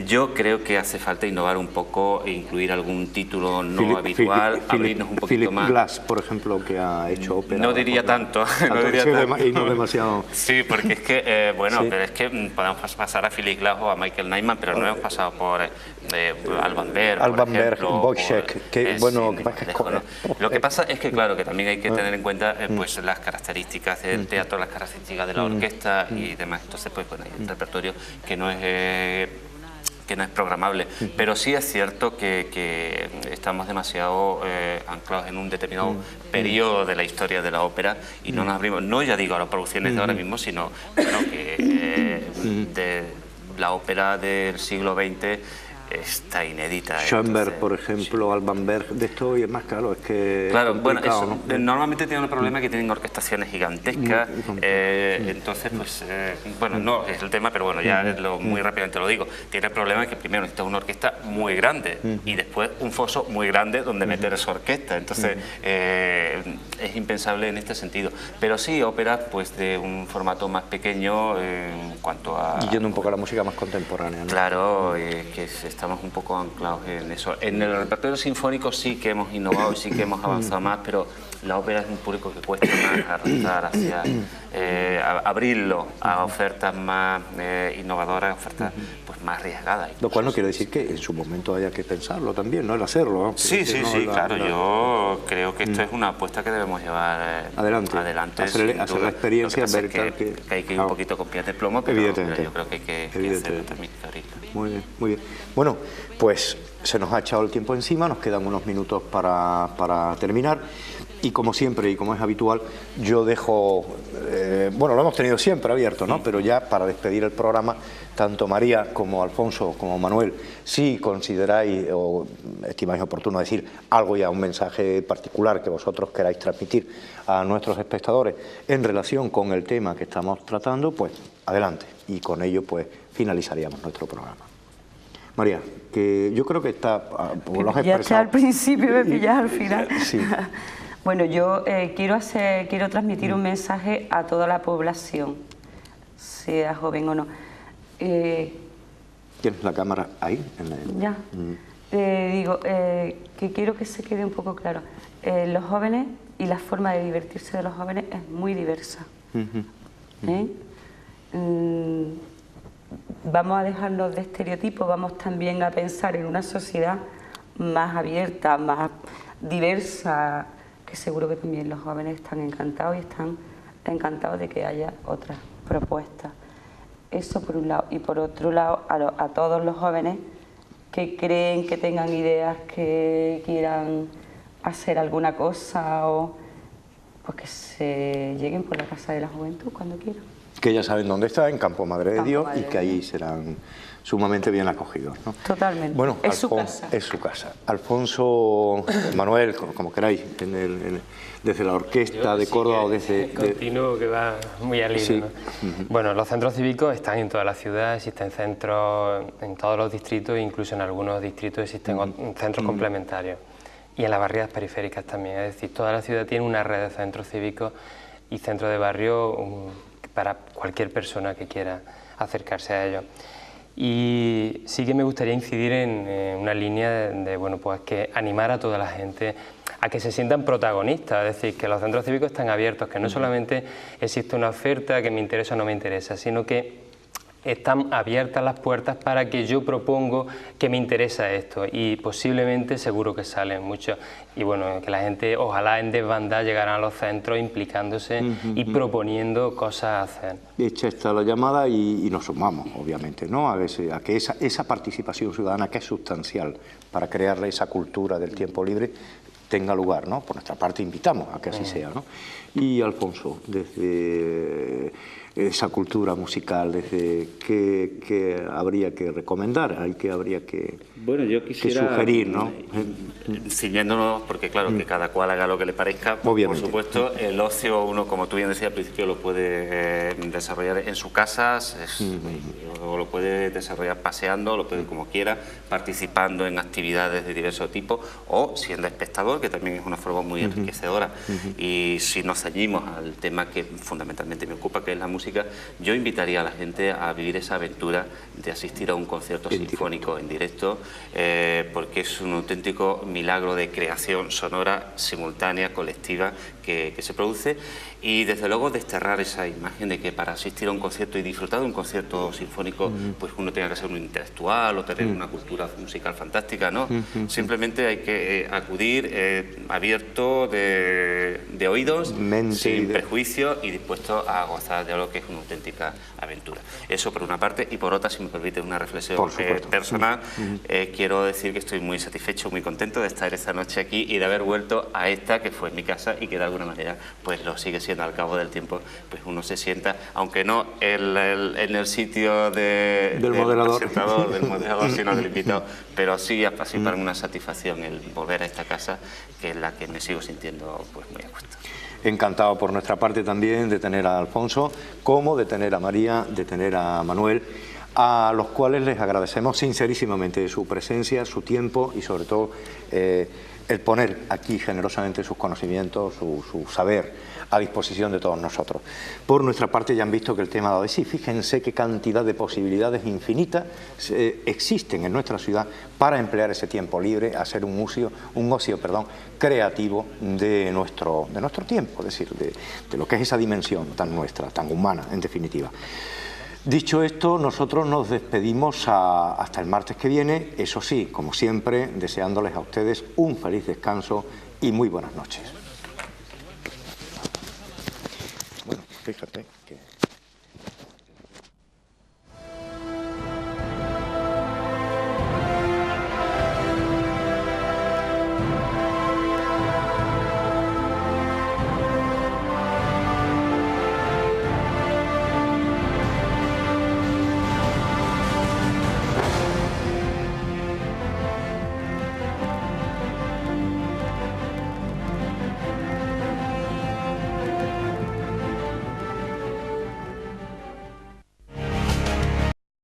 Yo creo que hace falta innovar un poco e incluir algún título no habitual, abrirnos un poquito Philip más. Glass, por ejemplo, que ha hecho ópera. No diría tanto, no diría Sí, tanto. y no demasiado. Sí, porque es que, bueno, Sí. pero es que podemos pasar a Philip Glass o a Michael Nyman, pero no hemos pasado por Alban Berg, por Alban Berg, ejemplo, Wojciech, que bueno, sí, que pasa que es lejos, ¿no? Lo que pasa es que, claro, que también hay que tener en cuenta pues las características del teatro, las características de la orquesta y demás. Entonces, pues bueno, hay un repertorio que no es programable, pero sí es cierto que estamos demasiado anclados en un determinado periodo de la historia de la ópera y no nos abrimos, no ya digo a las producciones de ahora mismo, sino bueno, que de la ópera del siglo XX está inédita. Schoenberg, Entonces, por ejemplo, Alban Berg, de esto y es más claro, es que claro, es bueno, complicado, eso, ¿no? normalmente tienen un problema que tienen orquestaciones gigantescas, entonces pues, bueno, no es el tema, pero bueno, ya muy rápidamente lo digo, tiene el problema que primero necesita una orquesta muy grande y después un foso muy grande donde meter esa orquesta, entonces es impensable en este sentido, pero sí óperas pues de un formato más pequeño en cuanto a... Y yendo un poco a la música más contemporánea, ¿no? Claro, que estamos un poco anclados en eso. En el repertorio sinfónico sí que hemos innovado y sí que hemos avanzado más, pero la ópera es un público que cuesta más arrastrar hacia abrirlo a ofertas más innovadoras, ofertas pues más arriesgadas. Lo cual no quiere decir que en su momento haya que pensarlo también, ¿no? El hacerlo, ¿no? Sí, Que no, claro, yo creo que esto es una apuesta que debemos llevar adelante, hacer la experiencia, ver que hay que ir un poquito con pies de plomo, pero evidentemente, yo creo que hay que hacerlo también ahorita. Muy bien, muy bien. Bueno, pues se nos ha echado el tiempo encima, nos quedan unos minutos para terminar y como siempre y como es habitual, yo dejo, bueno, lo hemos tenido siempre abierto, ¿no? Pero ya para despedir el programa, tanto María como Alfonso como Manuel, si consideráis o estimáis oportuno decir algo ya, un mensaje particular que vosotros queráis transmitir a nuestros espectadores en relación con el tema que estamos tratando, pues adelante y con ello pues finalizaríamos nuestro programa. María, que yo creo que está, como lo has Ya expresado. al principio y me pillas al final. Sí. Bueno, yo quiero transmitir un mensaje a toda la población, sea joven o no. ¿Tienes la cámara ahí? Ya. Digo, que quiero que se quede un poco claro. Los jóvenes y la forma de divertirse de los jóvenes es muy diversa. vamos a dejarnos de estereotipos, vamos también a pensar en una sociedad más abierta, más diversa, que seguro que también los jóvenes están encantados y están encantados de que haya otras propuestas. Eso por un lado. Y por otro lado, a todos los jóvenes que creen, que tengan ideas, que quieran hacer alguna cosa, o pues que se lleguen por la Casa de la Juventud cuando quieran. Que ya saben dónde está, en Campo Madre de Dios, y que ahí serán sumamente bien acogidos, ¿no? Totalmente. Bueno, es su casa. Es su casa. Alfonso, Manuel, como queráis, desde la orquesta de Córdoba o desde... Continúo, que va muy al hilo, sí. ¿no? Bueno, los centros cívicos están en toda la ciudad, existen centros en todos los distritos, incluso en algunos distritos existen centros complementarios. Y en las barriadas periféricas también, es decir, toda la ciudad tiene una red de centros cívicos y centros de barrio para cualquier persona que quiera acercarse a ellos. Y sí que me gustaría incidir en una línea de bueno, pues que animar a toda la gente a que se sientan protagonistas, es decir, que los centros cívicos están abiertos, que no solamente existe una oferta que me interesa o no me interesa, sino que están abiertas las puertas para que yo propongo que me interesa esto, y posiblemente seguro que salen muchos, y bueno, que la gente ojalá en desbandada llegaran a los centros implicándose y proponiendo cosas a hacer. Hecha está la llamada y nos sumamos, obviamente, ¿no? A que esa participación ciudadana, que es sustancial para crear esa cultura del tiempo libre, tenga lugar, ¿no? Por nuestra parte invitamos a que así sea, ¿no? Y Alfonso, desde esa cultura musical, desde qué habría que recomendar, habría que, bueno, yo quisiera, que sugerir, ¿no? Ciñéndonos, porque claro, que cada cual haga lo que le parezca. Obviamente. Por supuesto, el ocio, uno, como tú bien decías al principio, lo puede desarrollar en su casa, o lo puede desarrollar paseando, lo puede como quiera, participando en actividades de diversos tipos, o siendo espectador, que también es una forma muy enriquecedora. Y si nos ceñimos al tema que fundamentalmente me ocupa, que es la música, yo invitaría a la gente a vivir esa aventura de asistir a un concierto sinfónico en directo, porque es un auténtico milagro de creación sonora simultánea, colectiva, que se produce, y desde luego desterrar esa imagen de que para asistir a un concierto y disfrutar de un concierto sinfónico pues uno tenga que ser un intelectual o tener una cultura musical fantástica, ¿no? Simplemente hay que acudir abierto de oídos, sin prejuicio y dispuesto a gozar de algo que es una auténtica aventura. Eso por una parte, y por otra, si me permite una reflexión personal, quiero decir que estoy muy satisfecho, muy contento de estar esta noche aquí y de haber vuelto a esta que fue mi casa y que de alguna manera pues lo sigue siendo al cabo del tiempo, pues uno se sienta, aunque no en el sitio del presentador, del moderador, sino del invitado, pero sí a participar en una satisfacción el volver a esta casa, que es la que me sigo sintiendo pues muy a gusto. Encantado por nuestra parte también de tener a Alfonso, como de tener a María, de tener a Manuel, a los cuales les agradecemos sincerísimamente su presencia, su tiempo y sobre todo el poner aquí generosamente sus conocimientos, su saber a disposición de todos nosotros. Por nuestra parte ya han visto que el tema ha dado de sí. Fíjense qué cantidad de posibilidades infinitas existen en nuestra ciudad para emplear ese tiempo libre, hacer un ocio creativo de nuestro tiempo, es decir, de lo que es esa dimensión tan nuestra, tan humana, en definitiva. Dicho esto, nosotros nos despedimos hasta el martes que viene, eso sí, como siempre, deseándoles a ustedes un feliz descanso y muy buenas noches. Bueno, fíjate que...